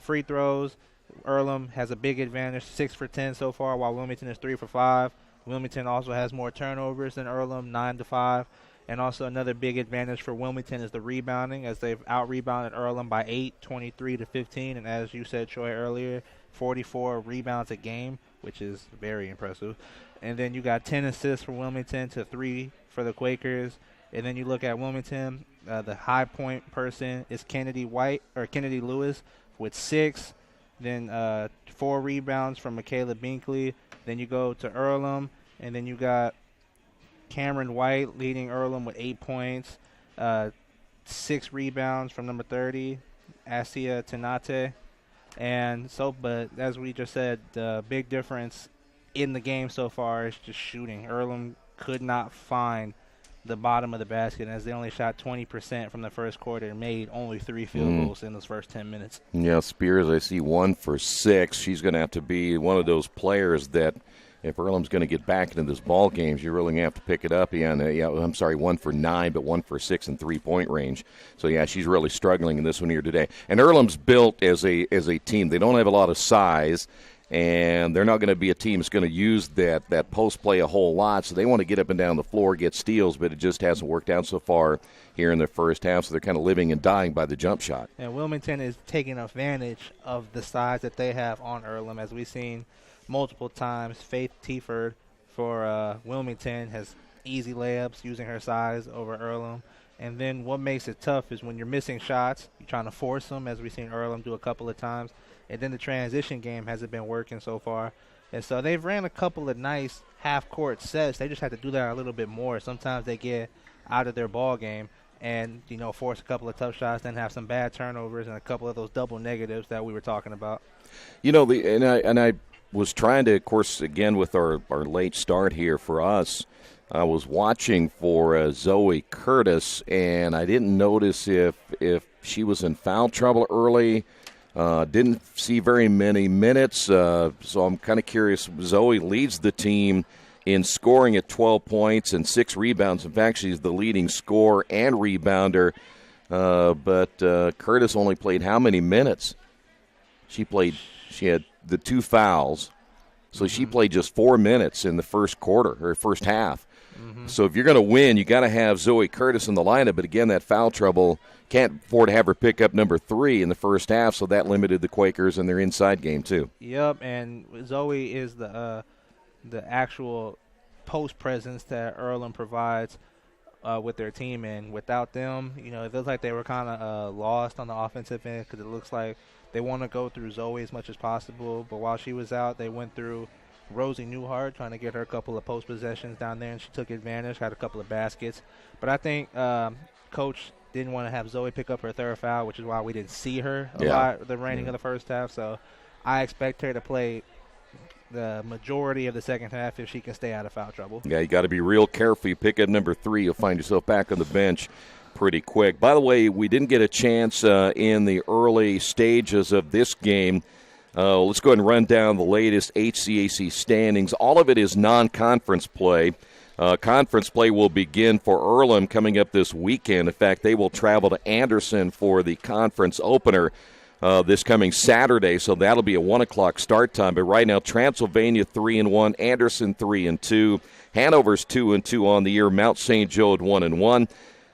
Free throws, Earlham has a big advantage, 6 for 10 so far, while Wilmington is 3 for 5. Wilmington also has more turnovers than Earlham, 9 to 5. And also another big advantage for Wilmington is the rebounding, as they've out-rebounded Earlham by 8, 23 to 15. And as you said, Troy, earlier, 44 rebounds a game, which is very impressive. And then you got 10 assists for Wilmington to 3 for the Quakers. And then you look at Wilmington, the high point person is Kennedy Lewis with 6. Then 4 rebounds from Michaela Binkley. Then you go to Earlham, and then you got Cameron White leading Earlham with 8 points, 6 rebounds from number 30, Asia Tanate. And so, but as we just said, the big difference in the game so far is just shooting. Earlham could not find the bottom of the basket, as they only shot 20% from the first quarter and made only 3 field goals in those first 10 minutes. Yeah, Spears, I see 1 for 6. She's going to have to be one of those players that, if Earlham's going to get back into this ball games, you're really going to have to pick it up. 1 for 9, but 1 for 6 in three-point range. So, yeah, she's really struggling in this one here today. And Earlham's built as a team. They don't have a lot of size, and they're not going to be a team that's going to use that post play a whole lot. So they want to get up and down the floor, get steals, but it just hasn't worked out so far here in the first half. So they're kind of living and dying by the jump shot. And Wilmington is taking advantage of the size that they have on Earlham, as we've seen multiple times. Faith Tiford for Wilmington has easy layups using her size over Earlham. And then what makes it tough is when you're missing shots, you're trying to force them, as we've seen Earlham do a couple of times. And then the transition game hasn't been working so far. And so they've ran a couple of nice half-court sets. They just have to do that a little bit more. Sometimes they get out of their ball game and, force a couple of tough shots, then have some bad turnovers and a couple of those double negatives that we were talking about. I was trying to, of course, again, with our late start here for us, I was watching for Zoe Curtis, and I didn't notice if she was in foul trouble early. Didn't see very many minutes, so I'm kind of curious. Zoe leads the team in scoring at 12 points and 6 rebounds. In fact, she's the leading scorer and rebounder, but Curtis only played how many minutes? She had the 2 fouls, so she played just 4 minutes in the first quarter, or first half. So if you're going to win, you got to have Zoe Curtis in the lineup. But again, that foul trouble, can't afford to have her pick up number 3 in the first half, so that limited the Quakers in their inside game too. Yep, and Zoe is the actual post presence that Earlham provides with their team, and without them, it feels like they were kind of lost on the offensive end because it looks like they want to go through Zoe as much as possible. But while she was out, they went through Rosie Newhart, trying to get her a couple of post possessions down there, and she took advantage, had a couple of baskets. But I think Coach didn't want to have Zoe pick up her third foul, which is why we didn't see her a lot the remaining of the first half. So I expect her to play the majority of the second half if she can stay out of foul trouble. Yeah, you got to be real careful. You pick up number 3, you'll find yourself back on the bench pretty quick. By the way, we didn't get a chance in the early stages of this game. Let's go ahead and run down the latest HCAC standings. All of it is non-conference play. Conference play will begin for Earlham coming up this weekend. In fact, they will travel to Anderson for the conference opener this coming Saturday, so that'll be a 1 o'clock start time. But right now, Transylvania 3-1, Anderson 3-2, Hanover's 2-2 on the year, Mount St. Joe at 1-1,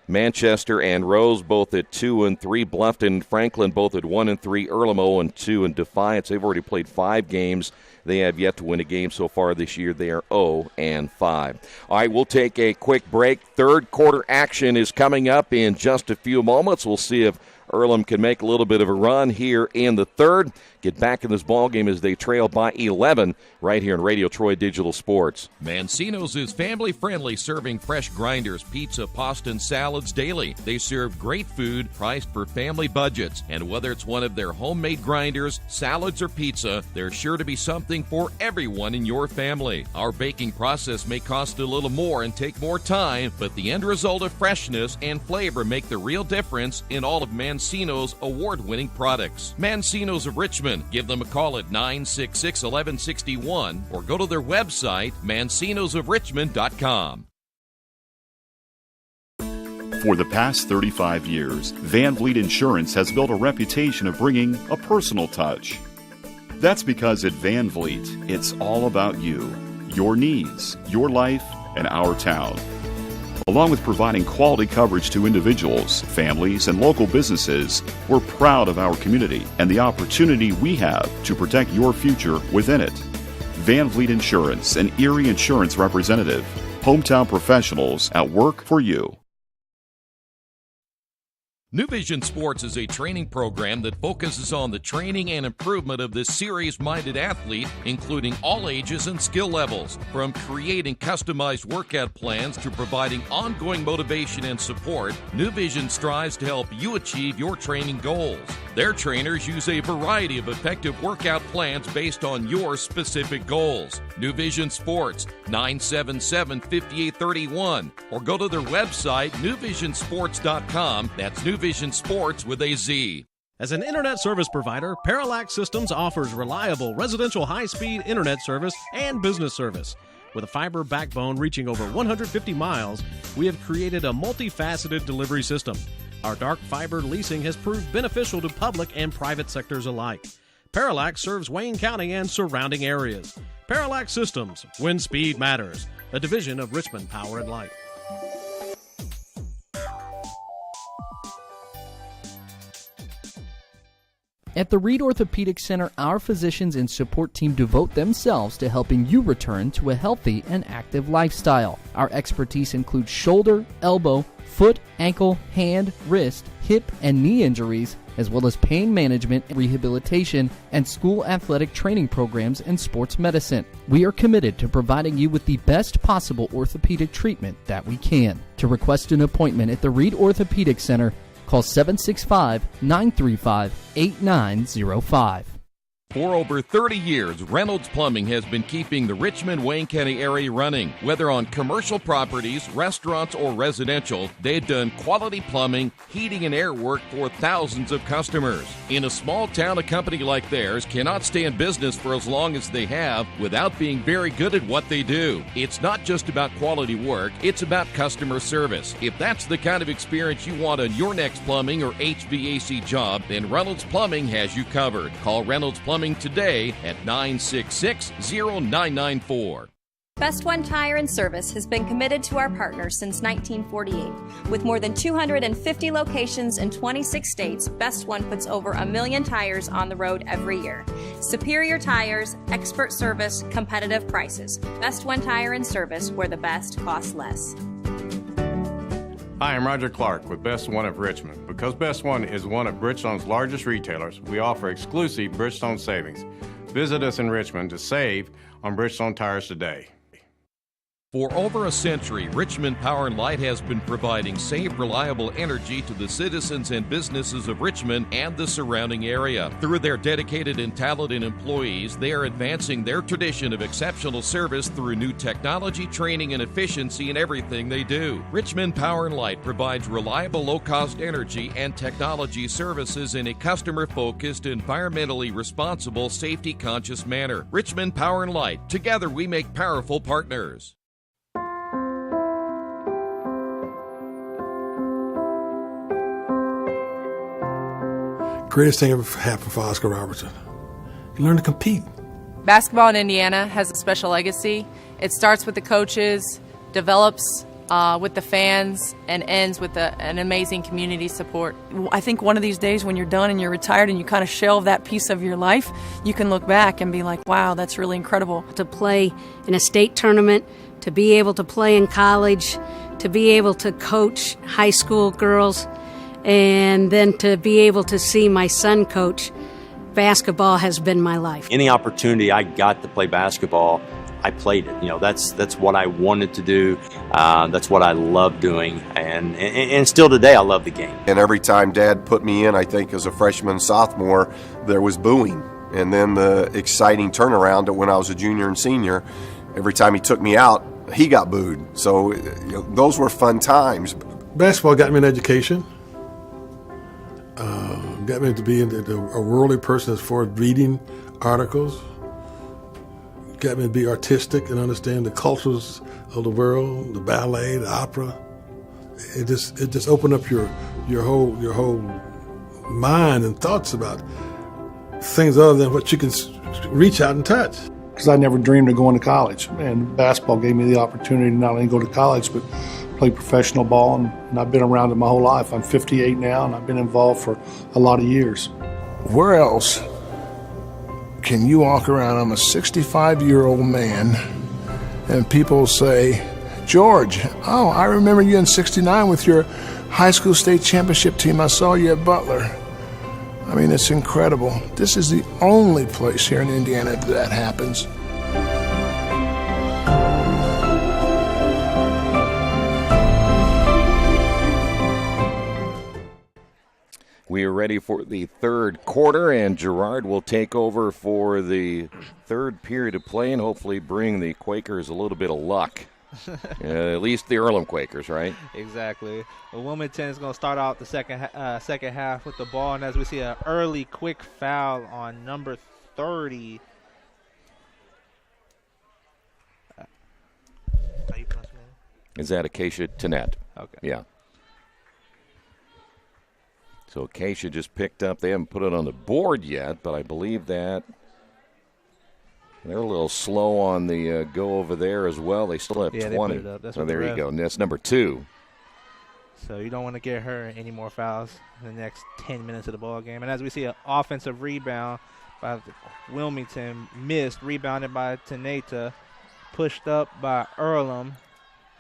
Manchester and Rose both at 2-3, Bluffton and Franklin both at 1-3, Earlham 0-2, and Defiance, they've already played 5 games. They have yet to win a game so far this year. They are 0-5. All right, we'll take a quick break. Third quarter action is coming up in just a few moments. We'll see if Earlham can make a little bit of a run here in the third. Get back in this ballgame as they trail by 11 right here in Radio Troy Digital Sports. Mancino's is family-friendly, serving fresh grinders, pizza, pasta, and salads daily. They serve great food priced for family budgets. And whether it's one of their homemade grinders, salads, or pizza, there's sure to be something for everyone in your family. Our baking process may cost a little more and take more time, but the end result of freshness and flavor make the real difference in all of Mancino's award-winning products. Mancino's of Richmond. Give them a call at 966-1161 or go to their website, mancinosofrichmond.com. For the past 35 years, Van Vliet Insurance has built a reputation of bringing a personal touch. That's because at Van Vliet, it's all about you, your needs, your life, and our town. Along with providing quality coverage to individuals, families, and local businesses, we're proud of our community and the opportunity we have to protect your future within it. Van Vliet Insurance, an Erie Insurance representative. Hometown professionals at work for you. New Vision Sports is a training program that focuses on the training and improvement of the serious-minded athlete, including all ages and skill levels. From creating customized workout plans to providing ongoing motivation and support, New Vision strives to help you achieve your training goals. Their trainers use a variety of effective workout plans based on your specific goals. New Vision Sports, 977-5831, or go to their website, newvisionsports.com. That's New Vision Sports with a Z. As an internet service provider, Parallax Systems offers reliable residential high-speed internet service and business service. With a fiber backbone reaching over 150 miles, we have created a multifaceted delivery system. Our dark fiber leasing has proved beneficial to public and private sectors alike. Parallax serves Wayne County and surrounding areas. Parallax Systems, when speed matters, a division of Richmond Power and Light. At the Reed Orthopedic Center, our physicians and support team devote themselves to helping you return to a healthy and active lifestyle. Our expertise includes shoulder, elbow, foot, ankle, hand, wrist, hip, and knee injuries, as well as pain management, rehabilitation, and school athletic training programs and sports medicine. We are committed to providing you with the best possible orthopedic treatment that we can. To request an appointment at the Reed Orthopedic Center, call 765-935-8905. For over 30 years, Reynolds Plumbing has been keeping the Richmond-Wayne County area running. Whether on commercial properties, restaurants, or residential, they've done quality plumbing, heating, and air work for thousands of customers. In a small town, a company like theirs cannot stay in business for as long as they have without being very good at what they do. It's not just about quality work, it's about customer service. If that's the kind of experience you want on your next plumbing or HVAC job, then Reynolds Plumbing has you covered. Call Reynolds Plumbing today at 966-0994. Best One Tire and Service has been committed to our partners since 1948. With more than 250 locations in 26 states, Best One puts over 1 million tires on the road every year. Superior tires, expert service, competitive prices. Best One Tire and Service, where the best costs less. Hi, I'm Roger Clark with Best One of Richmond. Because Best One is one of Bridgestone's largest retailers, we offer exclusive Bridgestone savings. Visit us in Richmond to save on Bridgestone tires today. For over a century, Richmond Power & Light has been providing safe, reliable energy to the citizens and businesses of Richmond and the surrounding area. Through their dedicated and talented employees, they are advancing their tradition of exceptional service through new technology, training, and efficiency in everything they do. Richmond Power & Light provides reliable, low-cost energy and technology services in a customer-focused, environmentally responsible, safety-conscious manner. Richmond Power & Light. Together we make powerful partners. Greatest thing ever happened for Oscar Robertson. You learn to compete. Basketball in Indiana has a special legacy. It starts with the coaches, develops with the fans, and ends with an amazing community support. I think one of these days when you're done and you're retired and you kind of shelve that piece of your life, you can look back and be like, wow, that's really incredible. To play in a state tournament, to be able to play in college, to be able to coach high school girls, and then to be able to see my son coach, basketball has been my life. Any opportunity I got to play basketball, I played it. You know, that's what I wanted to do. That's what I love doing, and still today I love the game. And every time Dad put me in, I think as a freshman, sophomore, there was booing. And then the exciting turnaround when I was a junior and senior, every time he took me out, he got booed. So those were fun times. Basketball got me an education. Got me to be a worldly person as far as reading articles. Got me to be artistic and understand the cultures of the world, the ballet, the opera. It just opened up your whole mind and thoughts about things other than what you can reach out and touch. Because I never dreamed of going to college, and basketball gave me the opportunity to not only go to college but play professional ball, and I've been around it my whole life. I'm 58 now, and I've been involved for a lot of years. Where else can you walk around? I'm a 65-year-old man, and people say, George, oh, I remember you in '69 with your high school state championship team. I saw you at Butler. I mean, it's incredible. This is the only place here in Indiana that happens. We are ready for the third quarter, and Gerard will take over for the third period of play and hopefully bring the Quakers a little bit of luck. At least the Earlham Quakers, right? Exactly. Well, Wilmington is going to start out the second half with the ball, and as we see an early quick foul on number 30. Is that Acacia Tennant? Okay. Yeah. So Acacia just picked up. They haven't put it on the board yet, but I believe that they're a little slow on the go over there as well. They still have 20. They put it up. That's so there you go. And that's number 2. So you don't want to get her any more fouls in the next 10 minutes of the ball game. And as we see an offensive rebound by Wilmington, missed, rebounded by Teneta, pushed up by Earlham.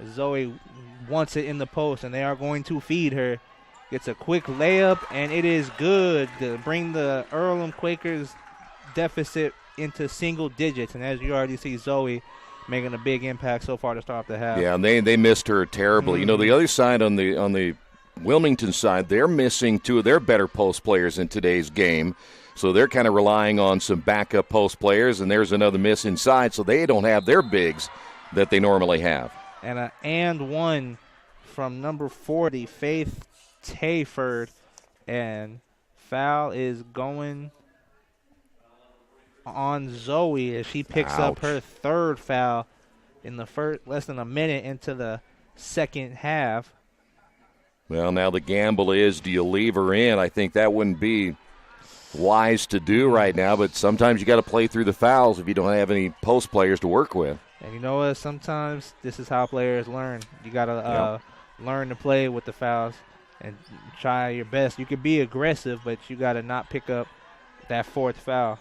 Zoe wants it in the post, and they are going to feed her. Gets a quick layup, and it is good to bring the Earlham Quakers deficit into single digits. And as you already see, Zoe making a big impact so far to start off the half. Yeah, and they missed her terribly. Mm-hmm. You know, the other side on the Wilmington side, they're missing 2 of their better post players in today's game. So they're kind of relying on some backup post players, and there's another miss inside, so they don't have their bigs that they normally have. And one from number 40, Faith Tayford, and foul is going on Zoe as she picks up her third foul in the first, less than a minute into the second half. Well, now the gamble is, do you leave her in? I think that wouldn't be wise to do right now, but sometimes you got to play through the fouls if you don't have any post players to work with. And you know what? Sometimes this is how players learn. You got to learn to play with the fouls and try your best. You can be aggressive, but you got to not pick up that fourth foul.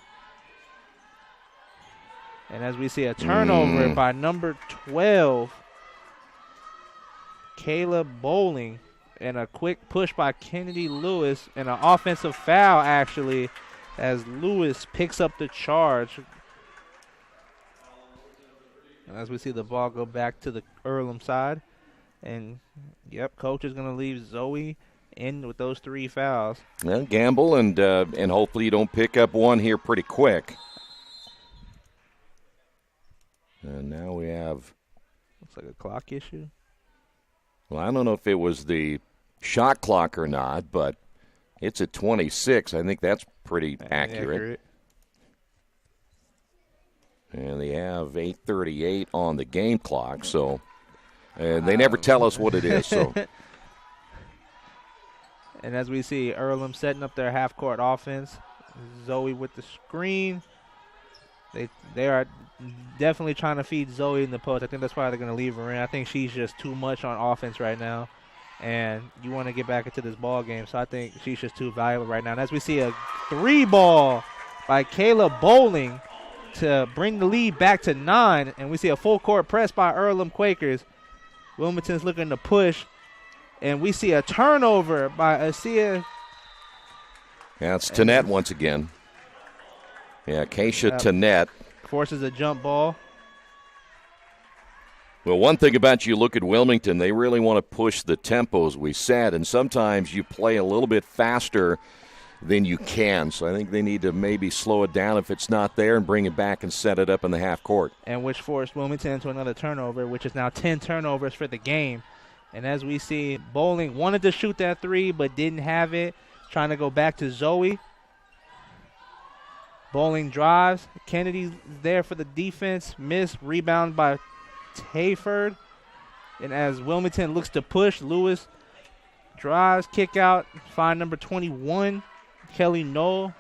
And as we see a turnover by number 12, Caleb Bowling. And a quick push by Kennedy Lewis and an offensive foul, actually, as Lewis picks up the charge. As we see the ball go back to the Earlham side. And, yep, coach is going to leave Zoe in with those 3 fouls. Well, gamble, and hopefully you don't pick up one here pretty quick. And now we have... Looks like a clock issue. Well, I don't know if it was the shot clock or not, but it's at 26. I think that's pretty accurate. And they have 8:38 on the game clock, so and they never tell us what it is. So, and as we see, Earlham setting up their half-court offense. Zoe with the screen. They are definitely trying to feed Zoe in the post. I think that's why they're going to leave her in. I think she's just too much on offense right now, and you want to get back into this ball game. So I think she's just too valuable right now. And as we see a 3-ball by Kayla Bowling to bring the lead back to 9, and we see a full-court press by Earlham Quakers. Wilmington's looking to push, and we see a turnover by Asia. Yeah, it's Tanette once again. Yeah, Keisha Tanette. Forces a jump ball. Well, one thing about you look at Wilmington, they really want to push the tempo, as we said, and sometimes you play a little bit faster than you can. So I think they need to maybe slow it down if it's not there and bring it back and set it up in the half court. And which forced Wilmington into another turnover, which is now 10 turnovers for the game. And as we see, Bowling wanted to shoot that 3 but didn't have it. Trying to go back to Zoe. Bowling drives. Kennedy's there for the defense. Miss. Rebound by Tayford. And as Wilmington looks to push, Lewis drives, kick out, find number 21, Kelly Knoll.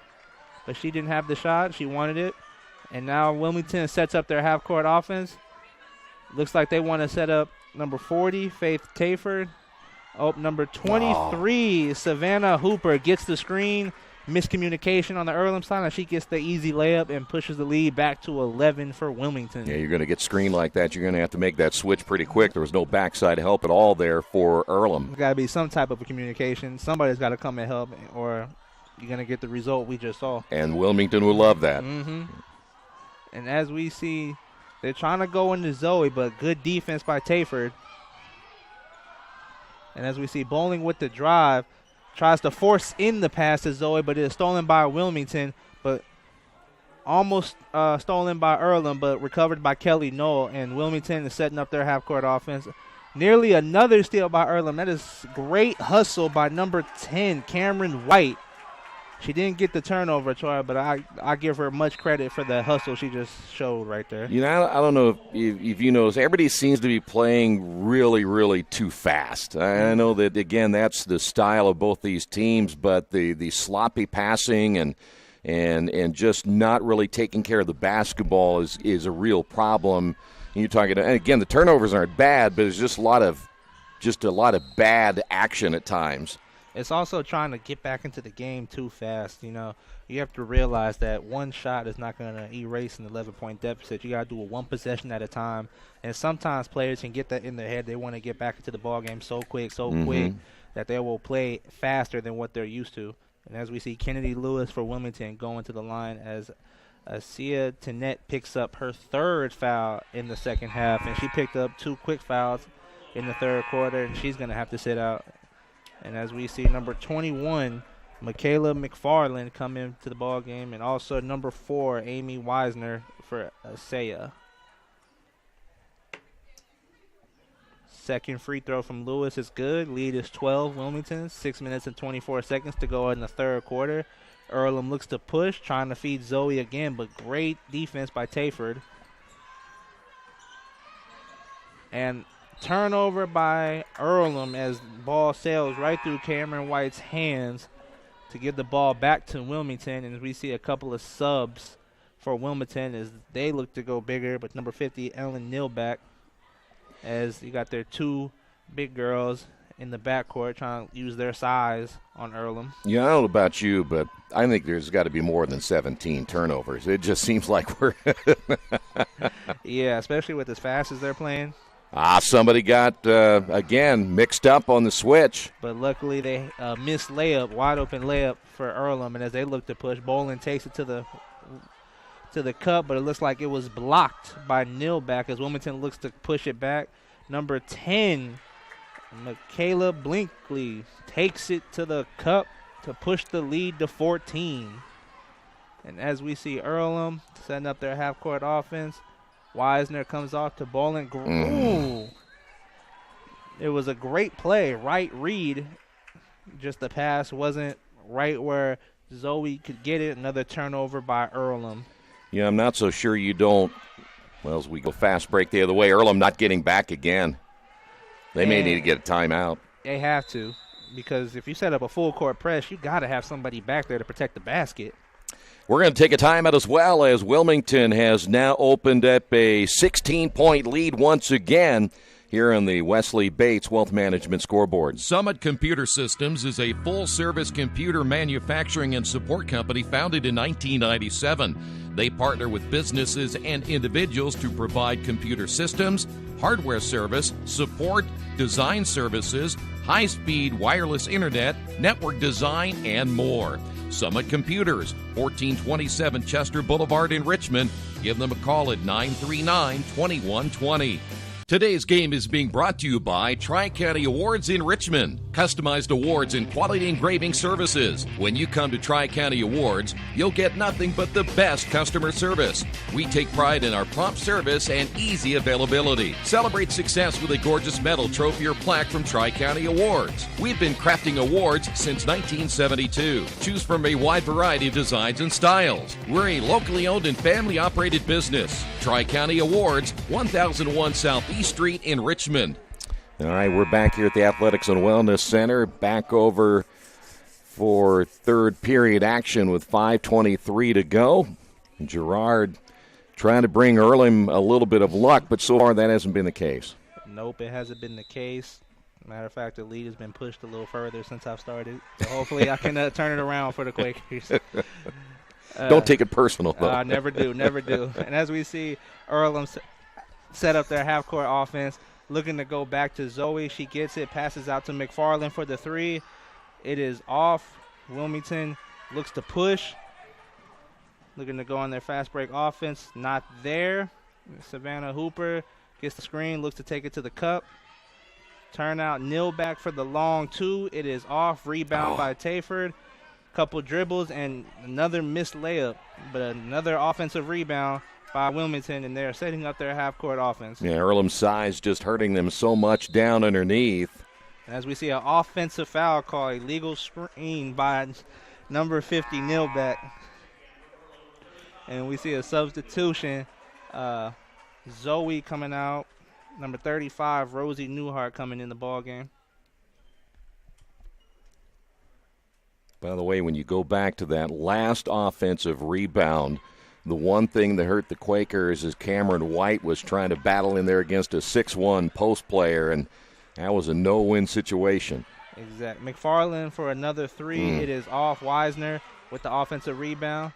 But she didn't have the shot. She wanted it. And now Wilmington sets up their half-court offense. Looks like they want to set up number 40, Faith Tayford. Oh, number 23, Savannah Hooper gets the screen. Miscommunication on the Earlham side, and she gets the easy layup and pushes the lead back to 11 for Wilmington. Yeah, you're going to get screened like that. You're going to have to make that switch pretty quick. There was no backside help at all there for Earlham. There's got to be some type of communication. Somebody's got to come and help, or you're going to get the result we just saw. And Wilmington will love that. Mm-hmm. And as we see, they're trying to go into Zoe, but good defense by Tayford. And as we see, Bowling with the drive. Tries to force in the pass to Zoe, but it is stolen by Wilmington, but almost stolen by Earlham, but recovered by Kelly Knoll. And Wilmington is setting up their half-court offense. Nearly another steal by Earlham. That is great hustle by number 10, Cameron White. She didn't get the turnover, Troy, but I give her much credit for the hustle she just showed right there. You know, I don't know if you notice, everybody seems to be playing really, really too fast. I know that, again, that's the style of both these teams, but the sloppy passing and just not really taking care of the basketball is a real problem. And you're talking, and again, the turnovers aren't bad, but it's just a lot of bad action at times. It's also trying to get back into the game too fast. You know, you have to realize that one shot is not going to erase an 11-point deficit. You got to do it one possession at a time. And sometimes players can get that in their head. They want to get back into the ball game so quick that they will play faster than what they're used to. And as we see, Kennedy Lewis for Wilmington going to the line as Asia Tanette picks up her 3rd foul in the second half. And she picked up 2 quick fouls in the 3rd quarter, and she's going to have to sit out. And as we see, number 21, Michaela McFarland come into the ball game, and also number 4, Amy Wisner for Asaya. Second free throw from Lewis is good. Lead is 12, Wilmington. 6 minutes and 24 seconds to go in the 3rd quarter. Earlham looks to push, trying to feed Zoe again, but great defense by Tayford. And turnover by Earlham as ball sails right through Cameron White's hands to give the ball back to Wilmington. And we see a couple of subs for Wilmington as they look to go bigger. But number 50, Ellen Nilback, as you got their 2 big girls in the backcourt trying to use their size on Earlham. Yeah, I don't know about you, but I think there's got to be more than 17 turnovers. It just seems like we're yeah, especially with as fast as they're playing. Somebody got, again, mixed up on the switch. But luckily they missed layup, wide open layup for Earlham. And as they look to push, Bolin takes it to the cup, but it looks like it was blocked by Nilback as Wilmington looks to push it back. Number 10, Michaela Blinkley takes it to the cup to push the lead to 14. And as we see Earlham setting up their half-court offense, Wisner comes off to Bolin. Ooh. It was a great play, right read. Just the pass wasn't right where Zoe could get it. Another turnover by Earlham. Yeah, I'm not so sure you don't. Well, as we go fast break the other way, Earlham not getting back again. They may need to get a timeout. They have to, because if you set up a full-court press, you got to have somebody back there to protect the basket. We're going to take a timeout as well, as Wilmington has now opened up a 16-point lead once again here on the Wesley Bates Wealth Management scoreboard. Summit Computer Systems is a full-service computer manufacturing and support company founded in 1997. They partner with businesses and individuals to provide computer systems, hardware service, support, design services, high-speed wireless internet, network design, and more. Summit Computers, 1427 Chester Boulevard in Richmond. Give them a call at 939-2120. Today's game is being brought to you by Tri-County Awards in Richmond. Customized awards and quality engraving services. When you come to Tri-County Awards, you'll get nothing but the best customer service. We take pride in our prompt service and easy availability. Celebrate success with a gorgeous medal, trophy, or plaque from Tri-County Awards. We've been crafting awards since 1972. Choose from a wide variety of designs and styles. We're a locally owned and family-operated business. Tri-County Awards, 1001 South East Street in Richmond. All right, we're back here at the Athletics and Wellness Center. Back over for third period action with 5:23 to go. Gerard trying to bring Earlham a little bit of luck, but so far that hasn't been the case. Nope, it hasn't been the case. Matter of fact, the lead has been pushed a little further since I've started. So hopefully I can turn it around for the Quakers. Don't take it personal, though. Never do. And as we see, Earlham set up their half-court offense, looking to go back to Zoe. She gets it, passes out to McFarland for the three. It is off. Wilmington looks to push, looking to go on their fast break offense. Not there. Savannah Hooper gets the screen, looks to take it to the cup. Turnout, Nilback for the long two. It is off. Rebound by Tayford. Couple dribbles and another missed layup, but another offensive rebound by Wilmington, and they're setting up their half-court offense. Yeah, Earlham's size just hurting them so much down underneath. As we see an offensive foul call, illegal screen by number 50, Nilback. And we see a substitution. Zoe coming out. Number 35, Rosie Newhart coming in the ball game. By the way, when you go back to that last offensive rebound, the one thing that hurt the Quakers is Cameron White was trying to battle in there against a 6'1" post player, and that was a no-win situation. Exactly. McFarland for another three. It is off. Wisner with the offensive rebound.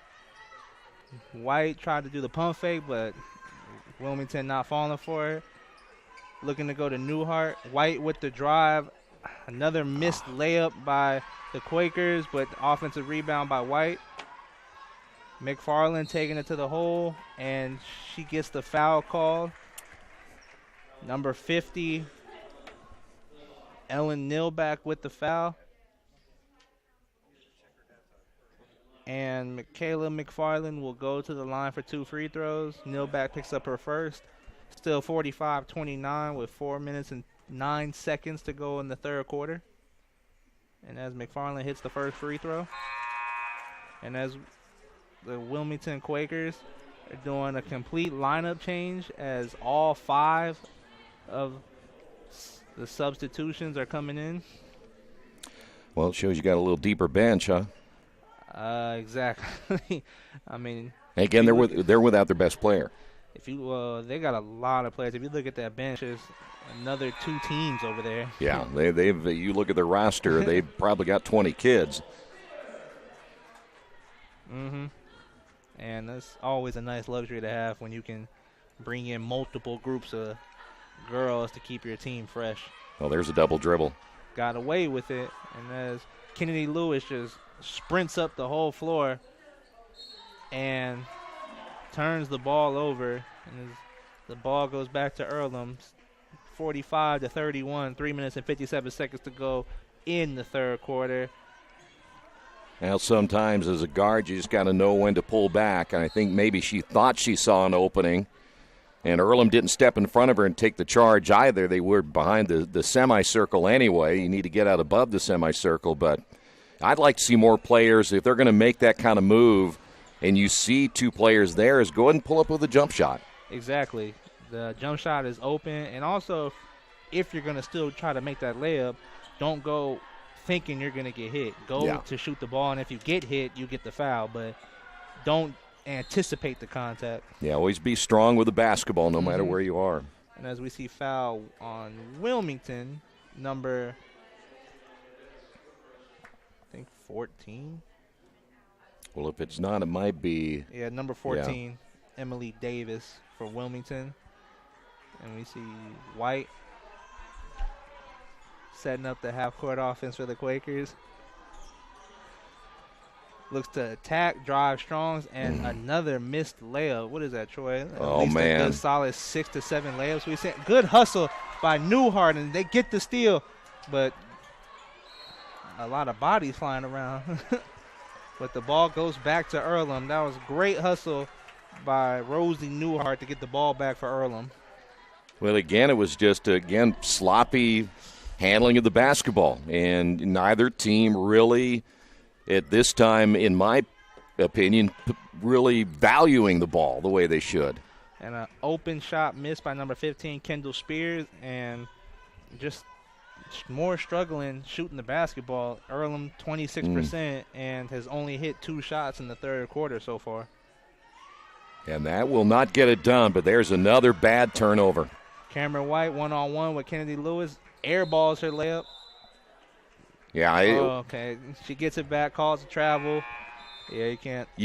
White tried to do the pump fake, but Wilmington not falling for it. Looking to go to Newhart. White with the drive. Another missed layup by the Quakers, but offensive rebound by White. McFarland taking it to the hole, and she gets the foul called. Number 50, Ellen Nilback with the foul. And Michaela McFarland will go to the line for 2 free throws. Nilback picks up her first. Still 45-29 with 4 minutes and 9 seconds to go in the third quarter. And as McFarland hits the first free throw, and as the Wilmington Quakers are doing a complete lineup change, as all 5 of the substitutions are coming in. Well, it shows you got a little deeper bench, huh? Exactly. I mean, again, they're without their best player. If you they got a lot of players. If you look at that bench, there's another 2 teams over there. Yeah, they've. You look at their roster, they've probably got 20 kids. And that's always a nice luxury to have when you can bring in multiple groups of girls to keep your team fresh. Well, there's a double dribble. Got away with it, and as Kennedy Lewis just sprints up the whole floor and turns the ball over, and as the ball goes back to Earlham, 45-31, 3 minutes and 57 seconds to go in the third quarter. Now, sometimes as a guard, you just got to know when to pull back, and I think maybe she thought she saw an opening, and Earlham didn't step in front of her and take the charge either. They were behind the semicircle anyway. You need to get out above the semicircle, but I'd like to see more players, if they're going to make that kind of move, and you see two players there, is go ahead and pull up with a jump shot. Exactly. The jump shot is open, and also if you're going to still try to make that layup, don't go thinking you're going to get hit. Go to shoot the ball, and if you get hit, you get the foul, but don't anticipate the contact. Yeah, always be strong with the basketball no matter where you are. And as we see foul on Wilmington, number, I think, 14. Well, if it's not, it might be. Yeah, number 14, Emily Davis for Wilmington. And we see White setting up the half-court offense for the Quakers. Looks to attack, drive strongs, and another missed layup. What is that, Troy? Oh, At least man. A good solid 6 to 7 layups. We said good hustle by Newhart, and they get the steal, but a lot of bodies flying around. But the ball goes back to Earlham. That was great hustle by Rosie Newhart to get the ball back for Earlham. Well, again, it was just, sloppy handling of the basketball. And neither team really, at this time, in my opinion, really valuing the ball the way they should. And an open shot missed by number 15, Kendall Spears, and just more struggling shooting the basketball. Earlham 26% and has only hit 2 shots in the third quarter so far. And that will not get it done, but there's another bad turnover. Cameron White one-on-one with Kennedy Lewis. Airballs her layup. Yeah. Okay. She gets it back, calls a travel. Yeah, you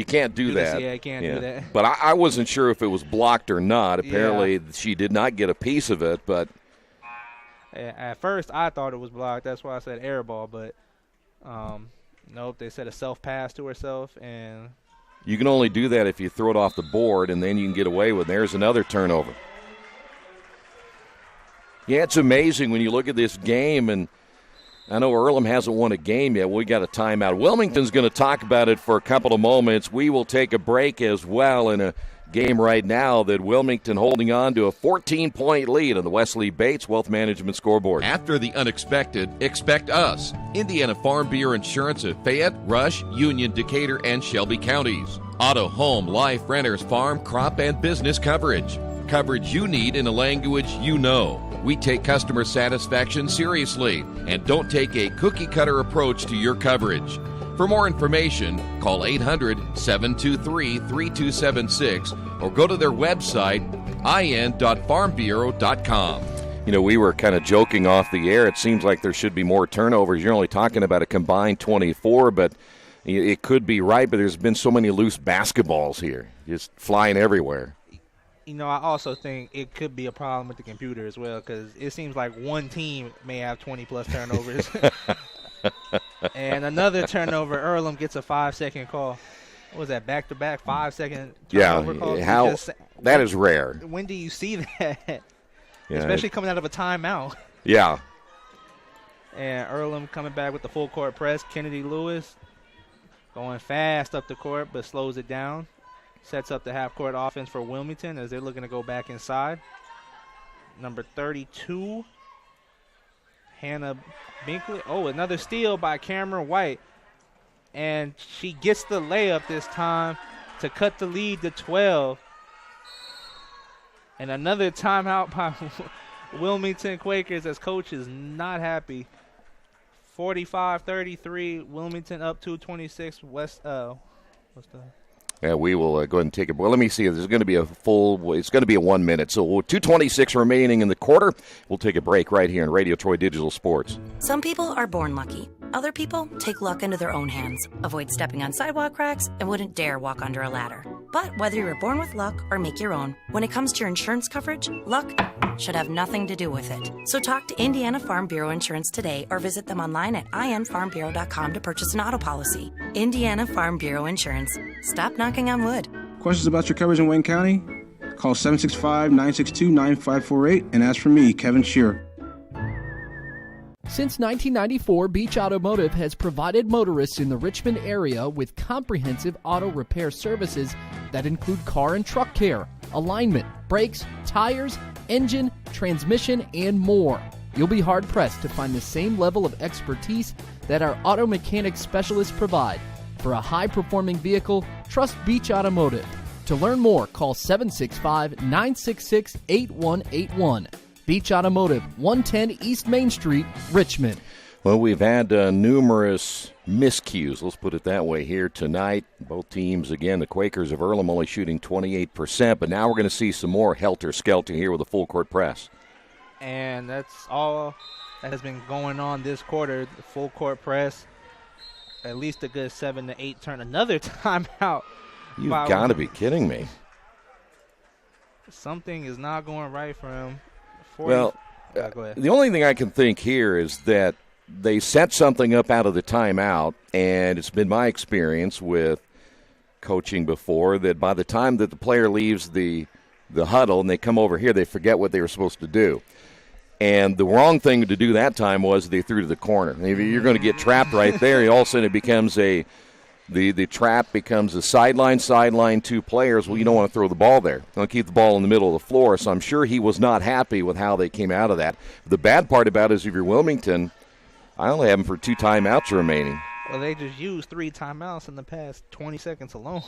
can't do that. Yeah, you can't do that. But I wasn't sure if it was blocked or not. Apparently she did not get a piece of it, but at first I thought it was blocked. That's why I said airball, but nope, they said a self-pass to herself, and you can only do that if you throw it off the board, and then you can get away with it. There's another turnover. Yeah, it's amazing when you look at this game, and I know Earlham hasn't won a game yet. We got a timeout. Wilmington's going to talk about it for a couple of moments. We will take a break as well in a game right now that Wilmington holding on to a 14-point lead on the Wesley Bates Wealth Management scoreboard. After the unexpected, expect us. Indiana Farm Bureau Insurance of Fayette, Rush, Union, Decatur, and Shelby counties. Auto, home, life, renters, farm, crop, and business coverage. Coverage you need in a language you know. We take customer satisfaction seriously and don't take a cookie-cutter approach to your coverage. For more information, call 800-723-3276 or go to their website, in.farmbureau.com. You know, we were kind of joking off the air. It seems like there should be more turnovers. You're only talking about a combined 24, but it could be right, but there's been so many loose basketballs here, just flying everywhere. You know, I also think it could be a problem with the computer as well, because it seems like one team may have 20-plus turnovers. And another turnover, Earlham gets a 5-second call. What was that, back-to-back 5-second turnover call? That is rare. When do you see that? Yeah, especially coming out of a timeout. Yeah. And Earlham coming back with the full-court press. Kennedy Lewis going fast up the court but slows it down. Sets up the half-court offense for Wilmington as they're looking to go back inside. Number 32, Hannah Binkley. Oh, another steal by Cameron White. And she gets the layup this time to cut the lead to 12. And another timeout by Wilmington Quakers as coach is not happy. 45-33, Wilmington up 226. What's the... Yeah, we will go ahead and take it. Well, let me see. There's going to be it's going to be a 1 minute. So 2:26 remaining in the quarter. We'll take a break right here in Radio Troy Digital Sports. Some people are born lucky. Other people take luck into their own hands, avoid stepping on sidewalk cracks, and wouldn't dare walk under a ladder. But whether you're born with luck or make your own, when it comes to your insurance coverage, luck should have nothing to do with it. So talk to Indiana Farm Bureau Insurance today or visit them online at infarmbureau.com to purchase an auto policy. Indiana Farm Bureau Insurance. Stop knocking on wood. Questions about your coverage in Wayne County? Call 765-962-9548 and ask for me, Kevin Shearer. Since 1994, Beach Automotive has provided motorists in the Richmond area with comprehensive auto repair services that include car and truck care, alignment, brakes, tires, engine, transmission, and more. You'll be hard-pressed to find the same level of expertise that our auto mechanic specialists provide. For a high-performing vehicle, trust Beach Automotive. To learn more, call 765-966-8181. Beach Automotive, 110 East Main Street, Richmond. Well, we've had numerous miscues, let's put it that way, here tonight. Both teams, again, the Quakers of Earlham only shooting 28%, but now we're going to see some more helter-skelter here with a full-court press. And that's all that has been going on this quarter, the full-court press, at least a good 7 to 8 turn. Another timeout. You've got to be kidding me. Something is not going right for him. Well, the only thing I can think here is that they set something up out of the timeout, and it's been my experience with coaching before that by the time that the player leaves the huddle and they come over here, they forget what they were supposed to do. And the wrong thing to do that time was they threw to the corner. If you're going to get trapped right there, all of a sudden it becomes the trap becomes a sideline, two players. Well, you don't want to throw the ball there. You want to keep the ball in the middle of the floor. So I'm sure he was not happy with how they came out of that. The bad part about it is if you're Wilmington, I only have them for 2 timeouts remaining. Well, they just used 3 timeouts in the past 20 seconds alone.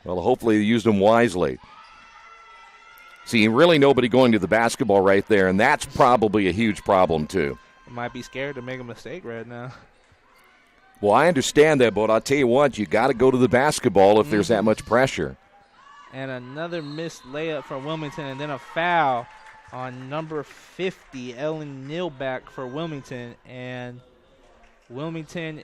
Well, hopefully they used them wisely. See, really nobody going to the basketball right there, and that's probably a huge problem too. Might be scared to make a mistake right now. Well, I understand that, but I'll tell you what, you got to go to the basketball if there's that much pressure. And another missed layup for Wilmington, and then a foul on number 50, Ellen Nilback for Wilmington. And Wilmington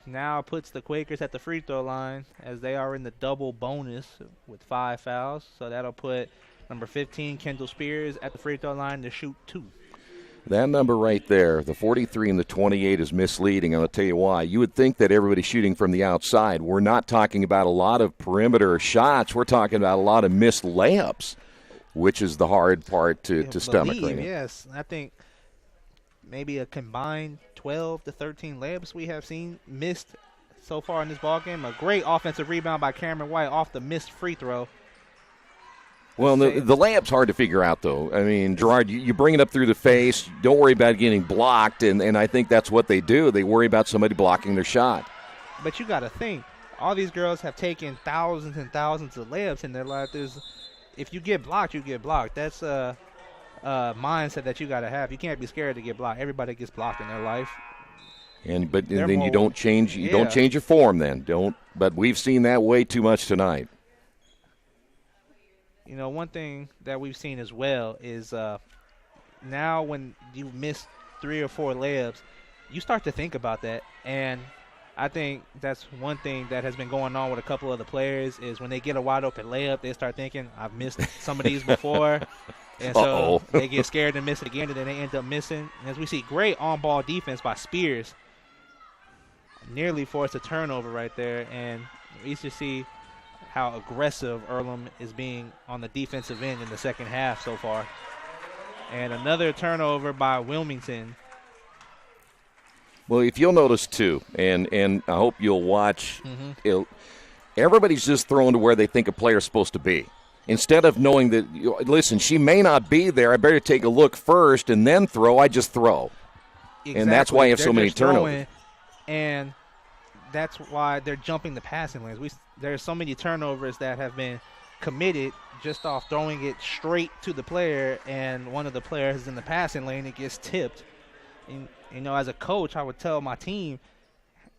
now puts the Quakers at the free throw line as they are in the double bonus with 5 fouls. So that'll put number 15, Kendall Spears, at the free throw line to shoot 2. That number right there, the 43 and the 28, is misleading, and I'll tell you why. You would think that everybody's shooting from the outside. We're not talking about a lot of perimeter shots. We're talking about a lot of missed layups, which is the hard part to stomach. Right? Yes, I think maybe a combined 12 to 13 layups we have seen missed so far in this ballgame. A great offensive rebound by Cameron White off the missed free throw. Well, the layup's hard to figure out, though. I mean, Gerard, you bring it up through the face. Don't worry about getting blocked, and I think that's what they do. They worry about somebody blocking their shot. But you got to think, all these girls have taken thousands and thousands of layups in their life. If you get blocked, you get blocked. That's a mindset that you got to have. You can't be scared to get blocked. Everybody gets blocked in their life. But then you don't change. You don't change your form. Then don't. But we've seen that way too much tonight. You know, one thing that we've seen as well is now when you miss 3 or 4 layups, you start to think about that. And I think that's one thing that has been going on with a couple of the players is when they get a wide-open layup, they start thinking, I've missed some of these before. And so they get scared to miss it again, and then they end up missing. And as we see, great on-ball defense by Spears. Nearly forced a turnover right there. And we used to see how aggressive Earlham is being on the defensive end in the second half so far. And another turnover by Wilmington. Well, if you'll notice, too, and I hope you'll watch, everybody's just thrown to where they think a player's supposed to be. Instead of knowing that, listen, she may not be there, I better take a look first and then throw, I just throw. Exactly. And that's why you have so many turnovers. And that's why they're jumping the passing lanes. There's so many turnovers that have been committed just off throwing it straight to the player, and one of the players is in the passing lane, it gets tipped. And, you know, as a coach, I would tell my team,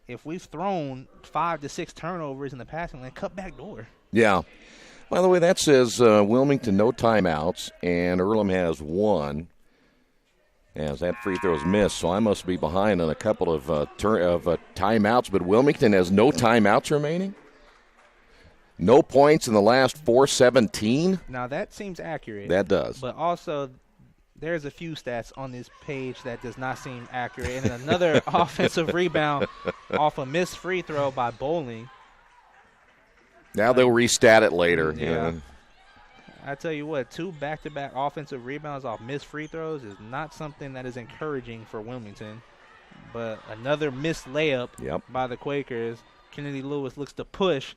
if we've thrown 5 to 6 turnovers in the passing lane, cut back door. Yeah. By the way, that says Wilmington no timeouts, and Earlham has 1. As that free throw is missed, so I must be behind on a couple of timeouts, but Wilmington has no timeouts remaining? No points in the last 4:17? Now, that seems accurate. That does. But also, there's a few stats on this page that does not seem accurate. And another offensive rebound off a missed free throw by Bowling. Now they'll restat it later. Yeah. I tell you what, 2 back-to-back offensive rebounds off missed free throws is not something that is encouraging for Wilmington. But another missed layup by the Quakers. Kennedy Lewis looks to push.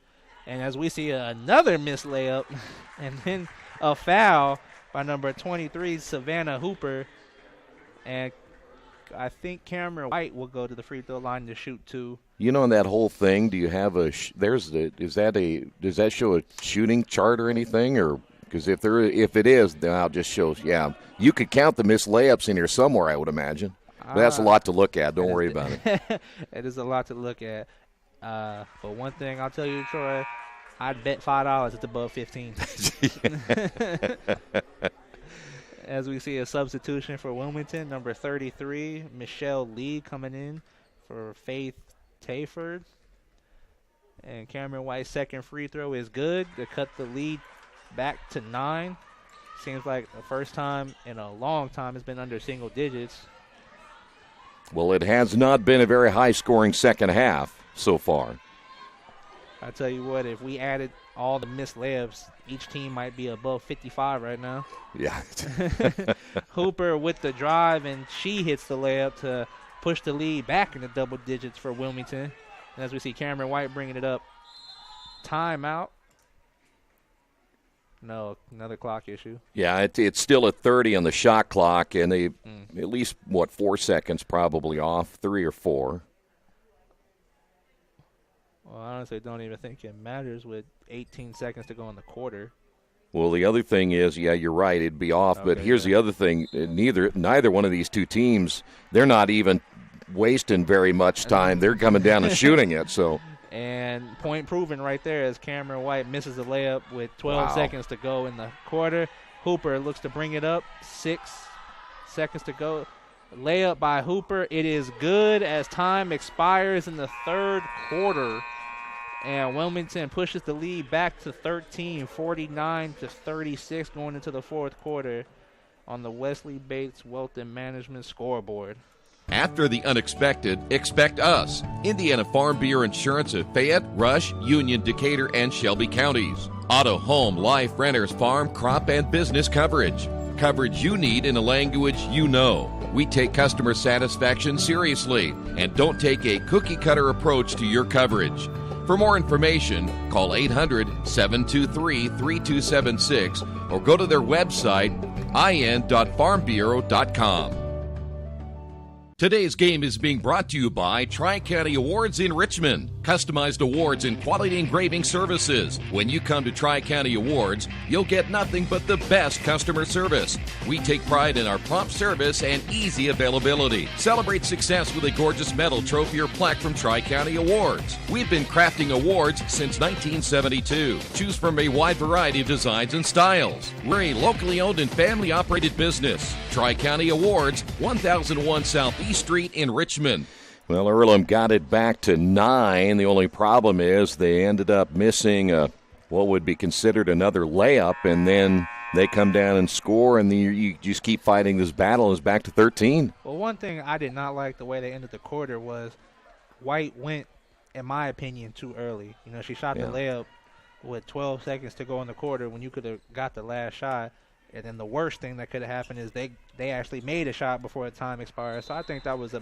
And as we see another missed layup and then a foul by number 23, Savannah Hooper. And I think Cameron White will go to the free throw line to shoot 2. You know, in that whole thing, do you have does that show a shooting chart or anything? Or because if it is, then I'll just show, you could count the missed layups in here somewhere, I would imagine. But that's a lot to look at. Don't worry about it. It is a lot to look at. But one thing I'll tell you, Troy, I'd bet $5 it's above 15. As we see a substitution for Wilmington, number 33, Michelle Lee coming in for Faith Tayford. And Cameron White's second free throw is good to cut the lead back to 9. Seems like the first time in a long time it's been under single digits. Well, it has not been a very high-scoring second half so far. I tell you what, if we added all the missed layups, each team might be above 55 right now. Yeah. Hooper with the drive, and she hits the layup to push the lead back into double digits for Wilmington. And as we see Cameron White bringing it up. Timeout. No, another clock issue. Yeah, it's still at 30 on the shot clock, and they at least, 4 seconds probably off, 3 or 4. Well, I honestly don't even think it matters with 18 seconds to go in the quarter. Well, the other thing is, you're right, it'd be off. But here's the other thing: neither one of these two teams, they're not even wasting very much time. They're coming down and shooting it. So. And point proven right there as Cameron White misses a layup with 12 seconds to go in the quarter. Hooper looks to bring it up. 6 seconds to go. Layup by Hooper. It is good as time expires in the third quarter. And Wilmington pushes the lead back to 13, 49-36 going into the fourth quarter on the Wesley Bates Wealth and Management scoreboard. After the unexpected, expect us. Indiana Farm Bureau Insurance of Fayette, Rush, Union, Decatur, and Shelby counties. Auto, home, life, renters, farm, crop, and business coverage. Coverage you need in a language you know. We take customer satisfaction seriously and don't take a cookie-cutter approach to your coverage. For more information, call 800-723-3276 or go to their website, in.farmbureau.com. Today's game is being brought to you by Tri-County Awards in Richmond. Customized awards and quality engraving services. When you come to Tri-County Awards, you'll get nothing but the best customer service. We take pride in our prompt service and easy availability. Celebrate success with a gorgeous medal, trophy, or plaque from Tri-County Awards. We've been crafting awards since 1972. Choose from a wide variety of designs and styles. We're a locally owned and family-operated business. Tri-County Awards, 1001 Southeast Street in Richmond. Well, Earlham got it back to 9. The only problem is they ended up missing what would be considered another layup, and then they come down and score, and you just keep fighting this battle, and it's back to 13. Well, one thing I did not like the way they ended the quarter was White went, in my opinion, too early. You know, she shot the layup with 12 seconds to go in the quarter when you could have got the last shot. And then the worst thing that could have happened is they actually made a shot before the time expired. So I think that was a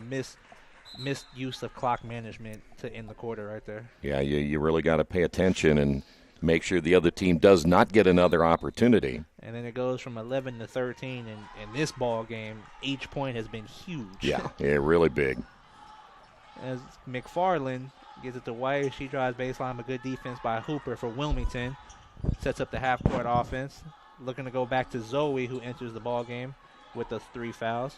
misuse of clock management to end the quarter right there. Yeah, you really got to pay attention and make sure the other team does not get another opportunity. And then it goes from 11 to 13, and in this ball game, each point has been huge. Yeah, really big. As McFarland gets it to White, she drives baseline, a good defense by Hooper for Wilmington. Sets up the half-court offense. Looking to go back to Zoe, who enters the ball game with the 3 fouls.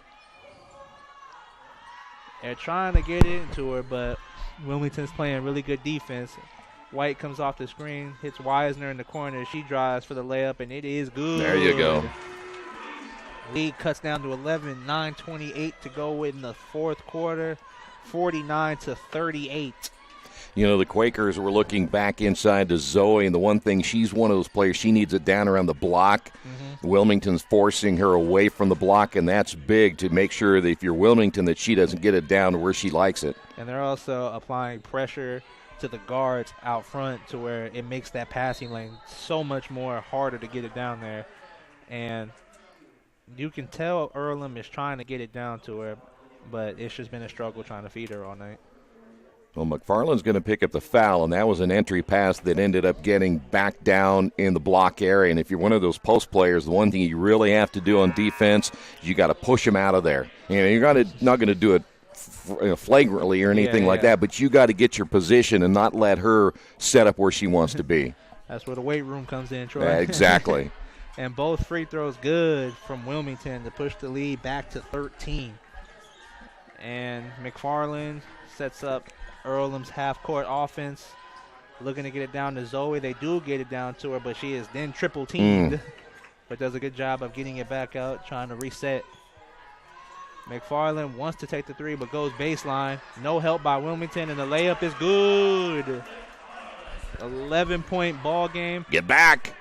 They're trying to get into her, but Wilmington's playing really good defense. White comes off the screen, hits Wisner in the corner. She drives for the layup, and it is good. There you go. Lead cuts down to 11, 9:28 to go in the fourth quarter, 49-38. You know, the Quakers were looking back inside to Zoe, and the one thing, she's one of those players, she needs it down around the block. Wilmington's forcing her away from the block, and that's big to make sure that if you're Wilmington that she doesn't get it down to where she likes it. And they're also applying pressure to the guards out front to where it makes that passing lane so much more harder to get it down there. And you can tell Earlham is trying to get it down to her, but it's just been a struggle trying to feed her all night. Well, McFarland's going to pick up the foul, and that was an entry pass that ended up getting back down in the block area. And if you're one of those post players, the one thing you really have to do on defense is you got to push them out of there. You know, you're not going to do it flagrantly or anything like that, but you got to get your position and not let her set up where she wants to be. That's where the weight room comes in, Troy. Exactly. And both free throws good from Wilmington to push the lead back to 13. And McFarland sets up Earlham's half-court offense, looking to get it down to Zoe. They do get it down to her, but she is then triple-teamed, but does a good job of getting it back out, trying to reset. McFarland wants to take the three, but goes baseline. No help by Wilmington, and the layup is good. 11-point ball game. Get back.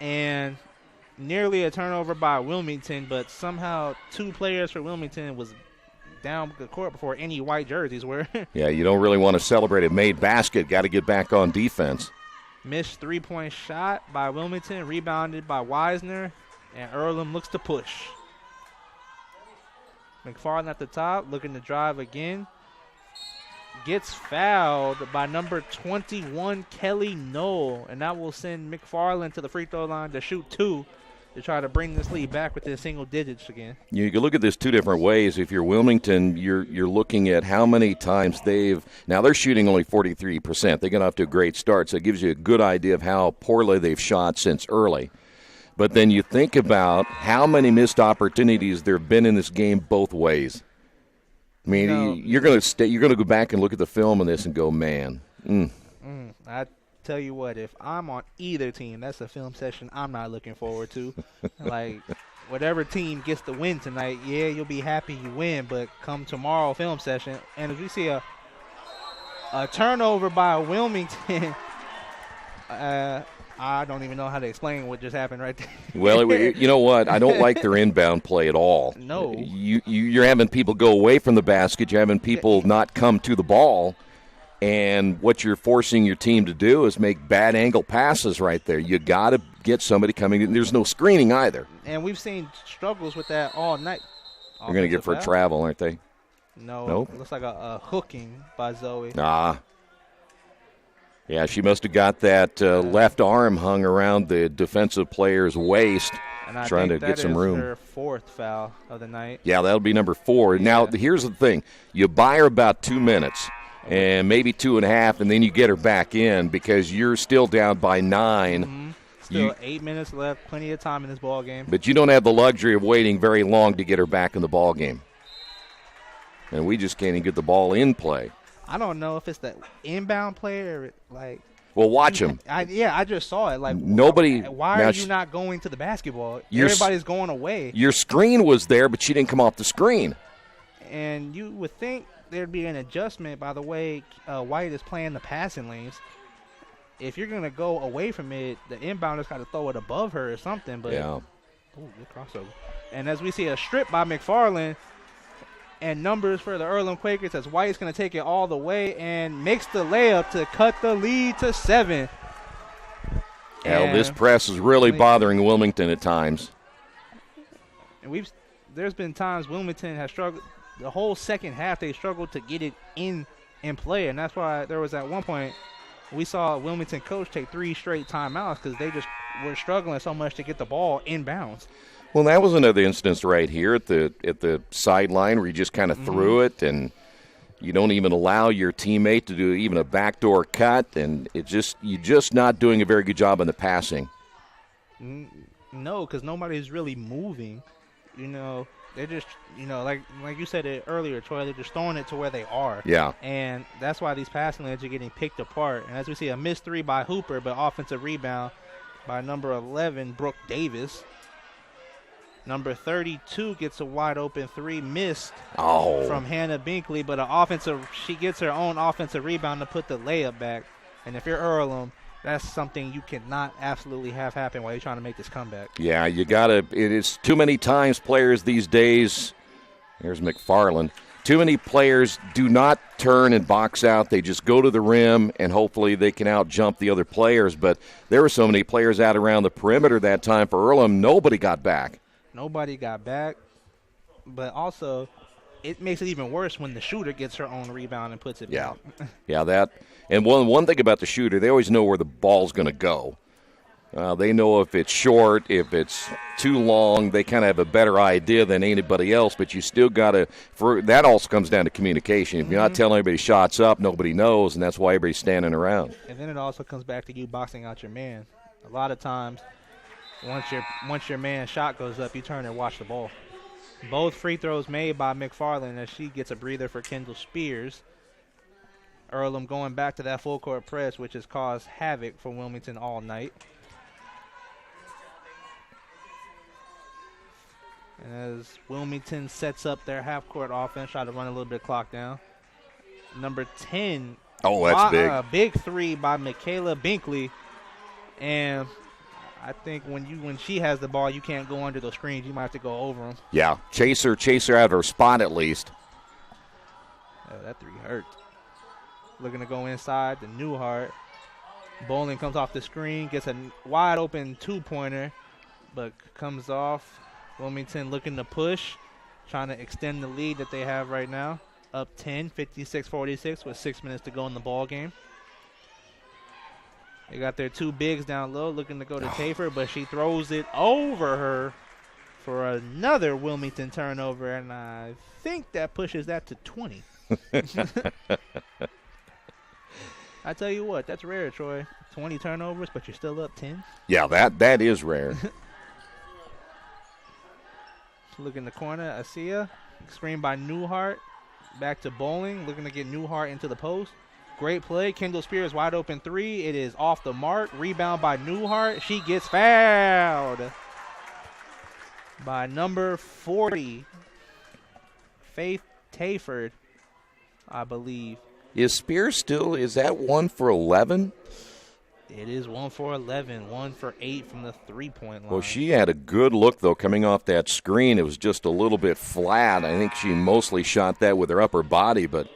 And nearly a turnover by Wilmington, but somehow two players for Wilmington was down the court before any white jerseys were. Yeah, you don't really want to celebrate a made basket. Got to get back on defense. Missed three-point shot by Wilmington, rebounded by Wisner, and Earlham looks to push. McFarland at the top, looking to drive again. Gets fouled by number 21, Kelly Knoll, and that will send McFarland to the free throw line to shoot two to try to bring this lead back within single digits again. You can look at this two different ways. If you're Wilmington, you're looking at how many times they're shooting only 43%. They got off to a great start, so it gives you a good idea of how poorly they've shot since early. But then you think about how many missed opportunities there have been in this game both ways. I mean, you're going to go back and look at the film on this and go, man. I tell you what, if I'm on either team, that's a film session I'm not looking forward to. Like, whatever team gets the win tonight, yeah, you'll be happy you win, but come tomorrow film session, and if we see a turnover by Wilmington, I don't even know how to explain what just happened right there. Well, you know what? I don't like their inbound play at all. No. You're having people go away from the basket. You're having people not come to the ball. And what you're forcing your team to do is make bad angle passes right there. You got to get somebody coming in. There's no screening either. And we've seen struggles with that all night. They're going to get for a travel, aren't they? No. Nope. It looks like a hooking by Zoe. Yeah, she must have got that left arm hung around the defensive player's waist, and trying to get some room. That is her fourth foul of the night. Yeah, that'll be number 4. Yeah. Now, here's the thing. You buy her about 2 minutes and maybe 2.5, and then you get her back in because you're still down by 9. Still 8 minutes left, plenty of time in this ball game. But you don't have the luxury of waiting very long to get her back in the ball game. And we just can't even get the ball in play. I don't know if it's the inbound player, like. Well, watch him. I just saw it. Like, nobody. Why are you not going to the basketball? Everybody's going away. Your screen was there, but she didn't come off the screen. And you would think there'd be an adjustment by the way White is playing the passing lanes. If you're going to go away from it, the inbounder's got to throw it above her or something. But yeah. Ooh, good crossover. And as we see a strip by McFarland. And numbers for the Earlham Quakers as White's going to take it all the way and makes the layup to cut the lead to 7. Well, this press is really bothering Wilmington at times. And there's been times Wilmington has struggled. The whole second half they struggled to get it in play, and that's why there was at one point we saw a Wilmington coach take 3 straight timeouts because they just were struggling so much to get the ball inbounds. Well, that was another instance right here at the sideline where you just kind of threw it, and you don't even allow your teammate to do even a backdoor cut, and you're just not doing a very good job on the passing. No, because nobody's really moving. They're just, like you said it earlier, Troy, they're just throwing it to where they are. Yeah. And that's why these passing lanes are getting picked apart. And as we see, a missed 3 by Hooper, but offensive rebound by number 11, Brooke Davis. Number 32 gets a wide open three, missed from Hannah Binkley, but she gets her own offensive rebound to put the layup back. And if you're Earlham, that's something you cannot absolutely have happen while you're trying to make this comeback. Yeah, you got to. It is too many times players these days. Here's McFarland. Too many players do not turn and box out. They just go to the rim, and hopefully they can out-jump the other players. But there were so many players out around the perimeter that time for Earlham. Nobody got back. Nobody got back. But also, it makes it even worse when the shooter gets her own rebound and puts it back. Yeah, that. And one thing about the shooter, they always know where the ball's going to go. They know if it's short, if it's too long. They kind of have a better idea than anybody else, but you still got to – that also comes down to communication. If you're not telling everybody shots up, nobody knows, and that's why everybody's standing around. And then it also comes back to you boxing out your man. A lot of times, once your man's shot goes up, you turn and watch the ball. Both free throws made by McFarland as she gets a breather for Kendall Spears. Earlham going back to that full court press, which has caused havoc for Wilmington all night. And as Wilmington sets up their half-court offense, try to run a little bit of clock down. Number 10. Oh, that's big. Big three by Michaela Binkley. And I think when she has the ball, you can't go under those screens. You might have to go over them. Yeah, chase her out of her spot at least. That three hurt. Looking to go inside to Newhart. Bowling comes off the screen, gets a wide open two-pointer, but comes off. Wilmington looking to push, trying to extend the lead that they have right now. Up 10, 56-46 with 6 minutes to go in the ball game. They got their two bigs down low, looking to go to Tafer, but she throws it over her for another Wilmington turnover, and I think that pushes that to 20. I tell you what, that's rare, Troy. 20 turnovers, but you're still up 10. Yeah, that is rare. Look in the corner, Asia. Screen by Newhart. Back to Bowling, looking to get Newhart into the post. Great play. Kendall Spears wide open three. It is off the mark. Rebound by Newhart. She gets fouled by number 40, Faith Tayford, I believe. Is Spears still, is that 1 for 11? It is 1 for 11, 1 for 8 from the three-point line. Well, she had a good look, though, coming off that screen. It was just a little bit flat. I think she mostly shot that with her upper body, but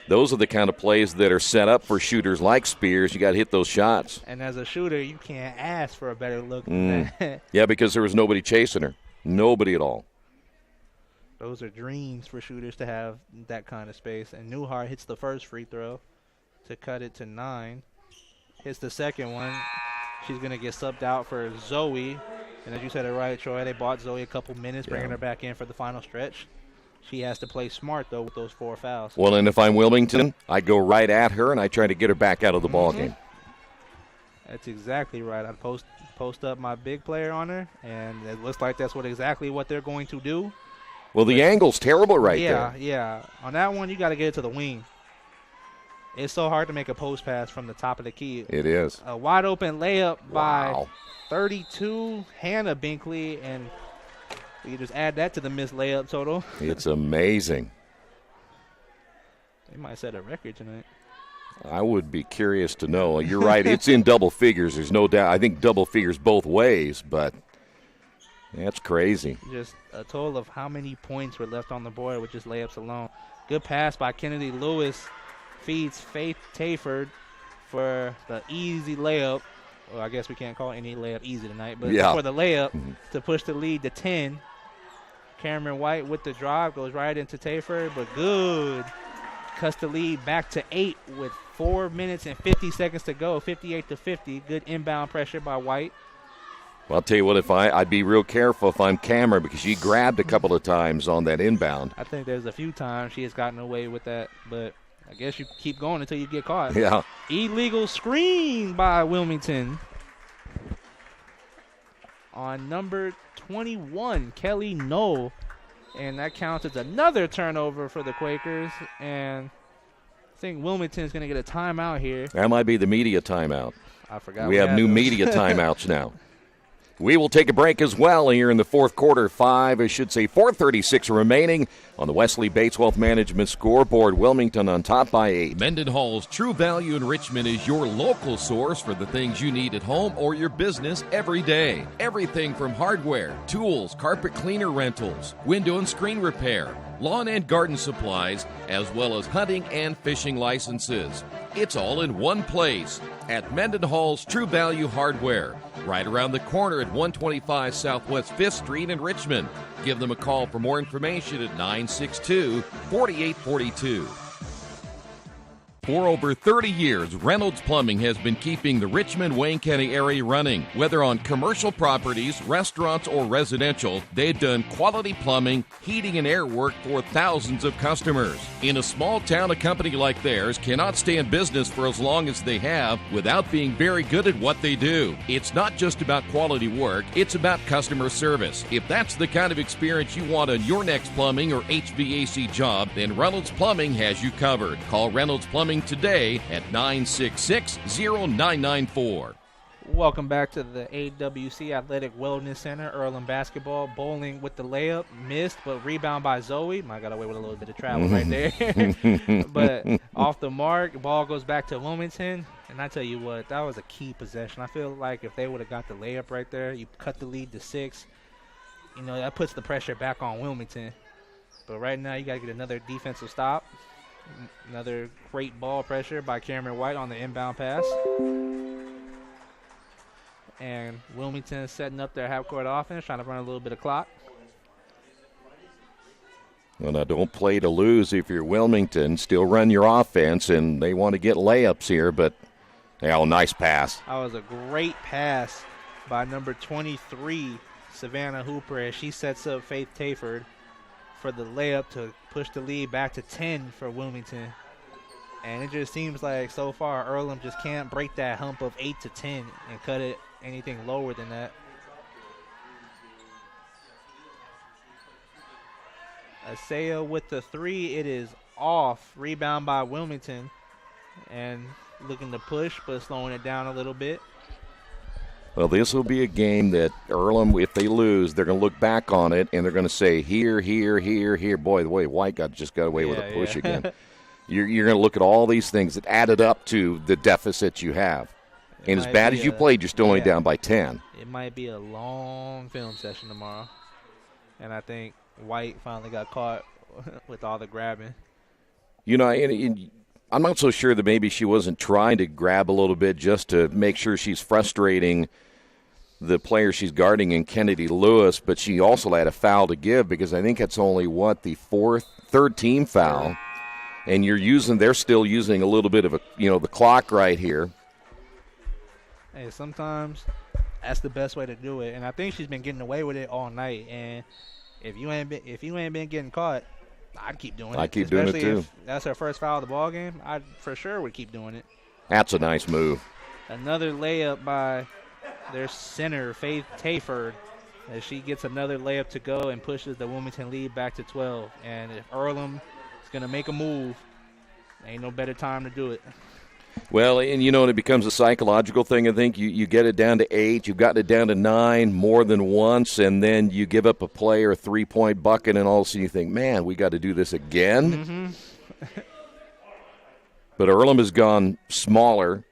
those are the kind of plays that are set up for shooters like Spears. You got to hit those shots. And as a shooter, you can't ask for a better look than that. Yeah, because there was nobody chasing her. Nobody at all. Those are dreams for shooters to have that kind of space. And Newhart hits the first free throw to cut it to 9. Hits the second one. She's going to get subbed out for Zoe. And as you said it right, Troy, they bought Zoe a couple minutes, bringing her back in for the final stretch. She has to play smart, though, with those 4 fouls. Well, and if I'm Wilmington, I go right at her, and I try to get her back out of the ball game. That's exactly right. I'd post up my big player on her, and it looks like that's exactly what they're going to do. Well, the angle's terrible there. Yeah. On that one, you got to get it to the wing. It's so hard to make a post pass from the top of the key. It is. A wide open layup by 32, Hannah Binkley, and you just add that to the missed layup total. It's amazing. They might set a record tonight. I would be curious to know. You're right. It's in double figures. There's no doubt. I think double figures both ways, but that's crazy. Just a total of how many points were left on the board with just layups alone. Good pass by Kennedy Lewis. Feeds Faith Tayford for the easy layup. Well, I guess we can't call any layup easy tonight, but for the layup to push the lead to 10. Cameron White with the drive goes right into Tayford, but good. Cuts the lead back to 8 with 4 minutes and 50 seconds to go, 58-50. Good inbound pressure by White. Well, I'll tell you what, I'd be real careful if I'm Cameron because she grabbed a couple of times on that inbound. I think there's a few times she has gotten away with that, but I guess you keep going until you get caught. Yeah. Illegal screen by Wilmington. On number 21, Kelly Knoll. And that counts as another turnover for the Quakers. And I think Wilmington's going to get a timeout here. That might be the media timeout. I forgot. We have new media timeouts now. We will take a break as well here in the fourth quarter. 4:36 remaining on the Wesley Bates Wealth Management scoreboard. Wilmington on top by 8. Mendenhall's True Value in Richmond is your local source for the things you need at home or your business every day. Everything from hardware, tools, carpet cleaner rentals, window and screen repair, lawn and garden supplies, as well as hunting and fishing licenses. It's all in one place at Mendenhall's True Value Hardware, right around the corner at 125 Southwest 5th Street in Richmond. Give them a call for more information at 962-4842. For over 30 years, Reynolds Plumbing has been keeping the Richmond-Wayne County area running. Whether on commercial properties, restaurants, or residential, they've done quality plumbing, heating, and air work for thousands of customers. In a small town, a company like theirs cannot stay in business for as long as they have without being very good at what they do. It's not just about quality work, it's about customer service. If that's the kind of experience you want on your next plumbing or HVAC job, then Reynolds Plumbing has you covered. Call Reynolds Plumbing today at 966-0994. Welcome back to the AWC Athletic Wellness Center. Earlham basketball, bowling with the layup, missed, but rebound by Zoe. I got away with a little bit of travel right there. But off the mark, ball goes back to Wilmington. And I tell you what, that was a key possession. I feel like if they would have got the layup right there, you cut the lead to 6. You know, that puts the pressure back on Wilmington. But right now, you got to get another defensive stop. Another great ball pressure by Cameron White on the inbound pass. And Wilmington setting up their half-court offense, trying to run a little bit of clock. Well, now don't play to lose if you're Wilmington. Still run your offense, and they want to get layups here, but nice pass. That was a great pass by number 23, Savannah Hooper, as she sets up Faith Tayford for the layup to push the lead back to 10 for Wilmington. And it just seems like so far Earlham just can't break that hump of 8 to 10 and cut it anything lower than that. Asaya with the 3, it is off. Rebound by Wilmington. And looking to push, but slowing it down a little bit. Well, this will be a game that Earlham, if they lose, they're going to look back on it, and they're going to say, here. Boy, the way White just got away with a push again. You're going to look at all these things that added up to the deficit you have. And as bad as you played, you're still only down by 10. It might be a long film session tomorrow. And I think White finally got caught with all the grabbing. You know, I'm not so sure that maybe she wasn't trying to grab a little bit just to make sure she's frustrating the player she's guarding in Kennedy Lewis, but she also had a foul to give because I think it's only, the third team foul. And they're still using a little bit of the clock right here. Hey, sometimes that's the best way to do it. And I think she's been getting away with it all night. And if you ain't been getting caught, I'd keep doing it. I'd keep doing it too. If that's her first foul of the ball game, I for sure would keep doing it. That's a nice move. Another layup by their center, Faith Tayford, as she gets another layup to go and pushes the Wilmington lead back to 12. And if Earlham is going to make a move, ain't no better time to do it. Well, and it becomes a psychological thing. I think you get it down to 8. You've gotten it down to 9 more than once, and then you give up a play or a 3-point bucket, and all of a sudden you think, man, we got to do this again. Mm-hmm. But Earlham has gone smaller.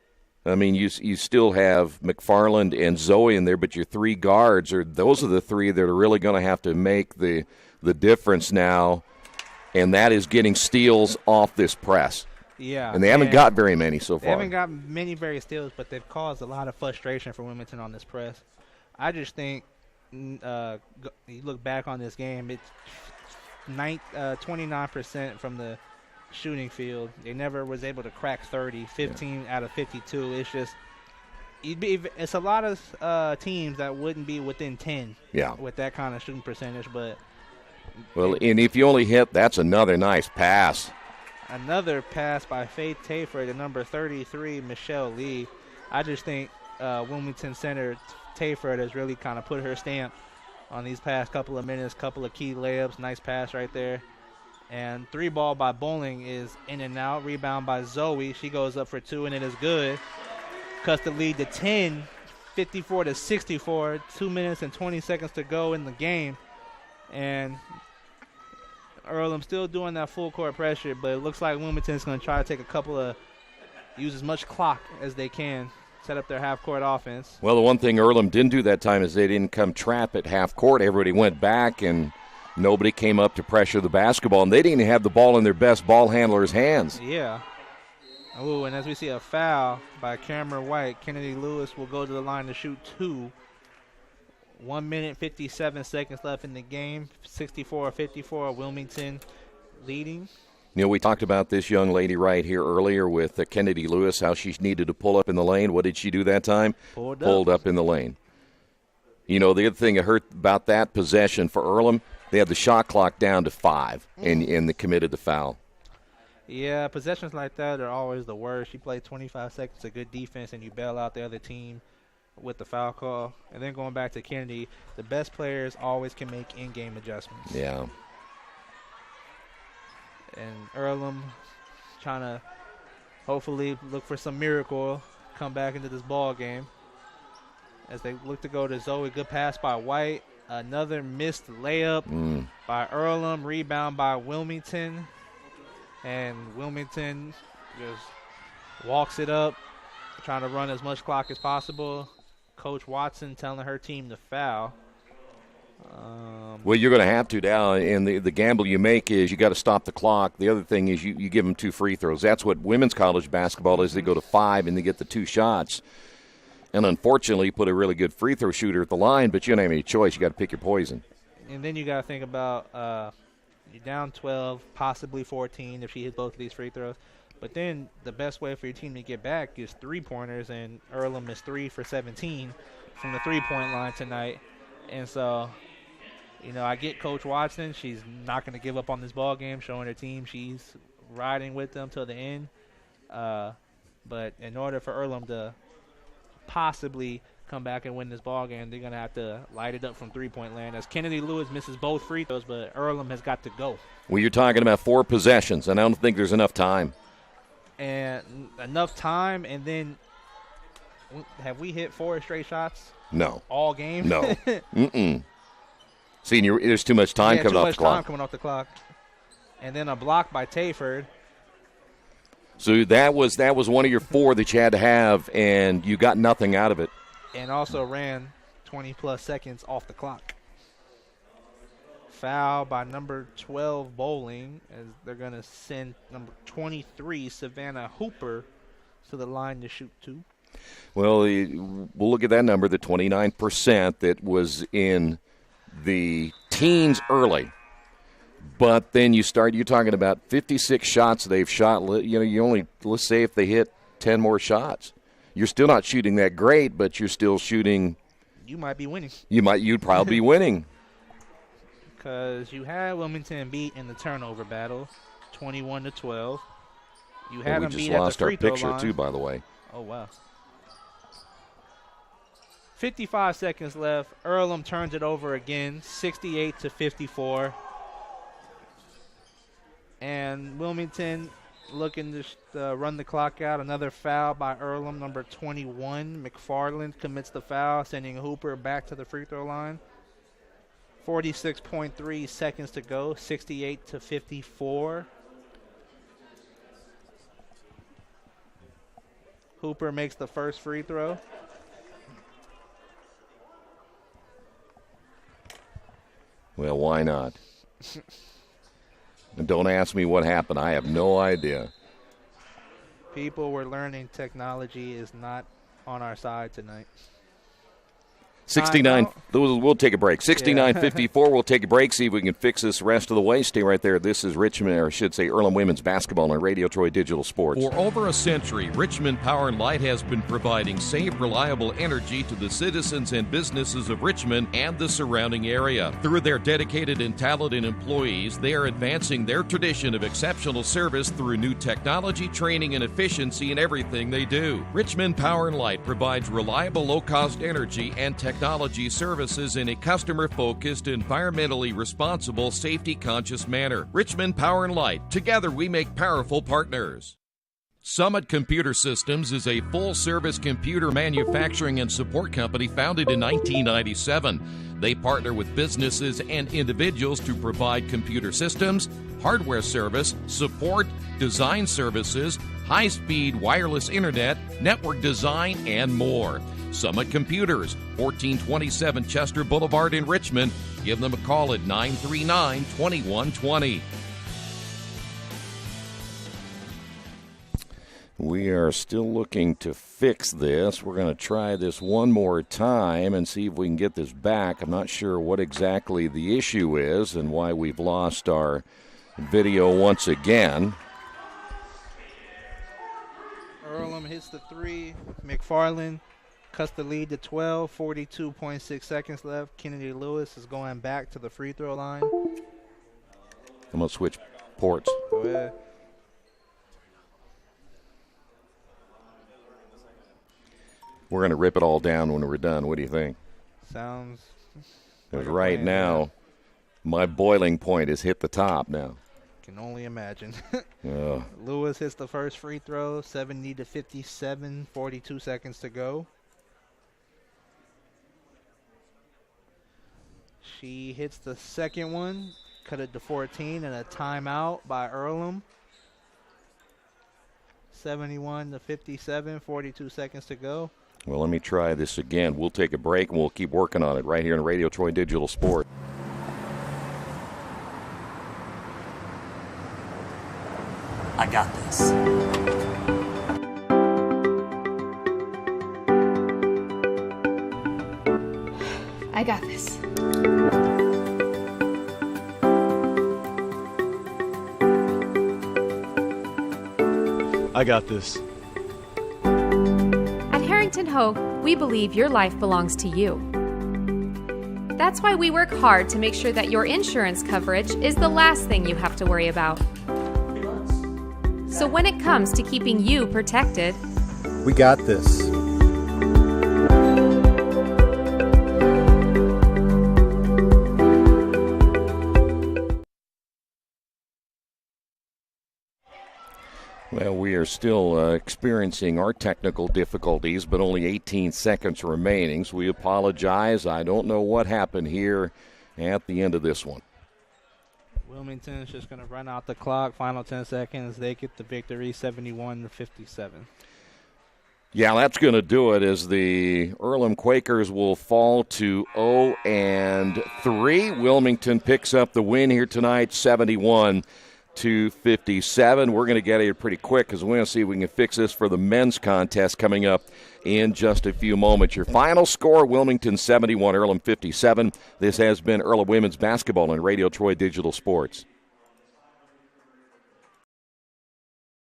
I mean, you still have McFarland and Zoe in there, but your 3 guards those are the 3 that are really going to have to make the difference now, and that is getting steals off this press. Yeah. And they haven't got very many so far. They haven't got many very steals, but they've caused a lot of frustration for Wilmington on this press. I just think you look back on this game, it's 29% from the shooting field. They never was able to crack 30, 15 out of 52. It's just it's a lot of teams that wouldn't be within 10 with that kind of shooting percentage. But and if you only hit, that's another nice pass. Another pass by Faith Tayford to number 33, Michelle Lee. I just think Wilmington center Tayford has really kind of put her stamp on these past couple of minutes, couple of key layups, nice pass right there. And 3 ball by Bowling is in and out. Rebound by Zoe. She goes up for 2, and it is good. Cuts the lead to 10 54-64, 2 minutes and 20 seconds to go in the game. And Earlham still doing that full court pressure, but it looks like Wilmington's going to try to take use as much clock as they can, set up their half-court offense. Well, the one thing Earlham didn't do that time is they didn't come trap at half court. Everybody went back, and nobody came up to pressure the basketball, and they didn't even have the ball in their best ball handler's hands. Yeah. Ooh, and as we see a foul by Cameron White, Kennedy Lewis will go to the line to shoot 2. 1 minute, 57 seconds left in the game. 64-54, Wilmington leading. You know, we talked about this young lady right here earlier with Kennedy Lewis, how she needed to pull up in the lane. What did she do that time? Pulled up in the lane. You know, the other thing that hurt about that possession for Earlham, they had the shot clock down to 5, and they committed the foul. Yeah, possessions like that are always the worst. You play 25 seconds of good defense, and you bail out the other team with the foul call. And then going back to Kennedy, the best players always can make in-game adjustments. Yeah. And Earlham trying to hopefully look for some miracle, come back into this ball game. As they look to go to Zoe, good pass by White. Another missed layup by Earlham, rebound by Wilmington. And Wilmington just walks it up, trying to run as much clock as possible. Coach Watson telling her team to foul. Well, you're going to have to now, and the gamble you make is you got to stop the clock. The other thing is you give them 2 free throws. That's what women's college basketball is. They go to 5 and they get the 2 shots. And unfortunately, you put a really good free throw shooter at the line, but you don't have any choice. You got to pick your poison. And then you got to think about you're down 12, possibly 14 if she hits both of these free throws. But then the best way for your team to get back is 3-pointers, and Earlham is 3 for 17 from the 3-point line tonight. And so, you know, I get Coach Watson. She's not going to give up on this ball game, showing her team she's riding with them till the end. But in order for Earlham to possibly come back and win this ball game, they're going to have to light it up from 3-point land, as Kennedy Lewis misses both free throws, but Earlham has got to go. Well, you're talking about 4 possessions, and I don't think there's enough time. And enough time, and then have we hit 4 straight shots? No. All game? No. See, there's too much time coming off the clock. too much time coming off the clock. And then a block by Tayford. So that was one of your 4 that you had to have, and you got nothing out of it. And also ran 20-plus seconds off the clock. Foul by number 12, Bowling, as they're going to send number 23, Savannah Hooper, to the line to shoot 2. Well, we'll look at that number, the 29% that was in the teens early. But then you're talking about 56 shots they've shot. You only, let's say if they hit 10 more shots. You're still not shooting that great, but you're still shooting. You might be winning. You'd probably be winning. Because you had Wilmington beat in the turnover battle, 21-12. You had them beat at the free throw line. We just lost our picture, too, by the way. Oh, wow. 55 seconds left. Earlham turns it over again, 68-54. And Wilmington looking to run the clock out. Another foul by Earlham, number 21. McFarland commits the foul, sending Hooper back to the free throw line. 46.3 seconds to go, 68-54. Hooper makes the first free throw. Well, why not? And don't ask me what happened. I have no idea. People were learning technology is not on our side tonight. 69. We'll take a break. 69-54. We'll take a break, see if we can fix this rest of the way. Stay right there. This is Richmond, or I should say Earlham Women's Basketball on Radio Troy Digital Sports. For over a century, Richmond Power and Light has been providing safe, reliable energy to the citizens and businesses of Richmond and the surrounding area. Through their dedicated and talented employees, they are advancing their tradition of exceptional service through new technology, training, and efficiency in everything they do. Richmond Power and Light provides reliable, low-cost energy and technology services in a customer-focused, environmentally responsible, safety-conscious manner. Richmond Power and Light. Together we make powerful partners. Summit Computer Systems is a full-service computer manufacturing and support company founded in 1997. They partner with businesses and individuals to provide computer systems, hardware service, support, design services, high-speed wireless internet, network design, and more. Summit Computers, 1427 Chester Boulevard in Richmond. Give them a call at 939-2120. We are still looking to fix this. We're going to try this one more time and see if we can get this back. I'm not sure what exactly the issue is and why we've lost our video once again. Earlham hits the 3. McFarland cuts the lead to 12, 42.6 seconds left. Kennedy Lewis is going back to the free throw line. I'm going to switch ports. Go ahead. We're going to rip it all down when we're done. What do you think? Sounds. Because right now, my boiling point has hit the top now. Can only imagine. Yeah. Lewis hits the first free throw, 70-57, 42 seconds to go. She hits the second one, cut it to 14, and a timeout by Earlham. 71-57, 42 seconds to go. Well, let me try this again. We'll take a break, and we'll keep working on it right here on Radio Troy Digital Sport. I got this. I got this. I got this. At Harrington Hope, we believe your life belongs to you. That's why we work hard to make sure that your insurance coverage is the last thing you have to worry about. So when it comes to keeping you protected, We got this. Well, we are still experiencing our technical difficulties, but only 18 seconds remaining, so we apologize. I don't know what happened here at the end of this one. Wilmington is just going to run out the clock. Final 10 seconds. They get the victory, 71-57. Yeah, that's going to do it as the Earlham Quakers will fall to 0-3. Wilmington picks up the win here tonight, 71-57. We're going to get here pretty quick because we're going to see if we can fix this for the men's contest coming up in just a few moments. Your final score, Wilmington 71, Earlham 57. This has been Earlham Women's Basketball on Radio Troy Digital Sports.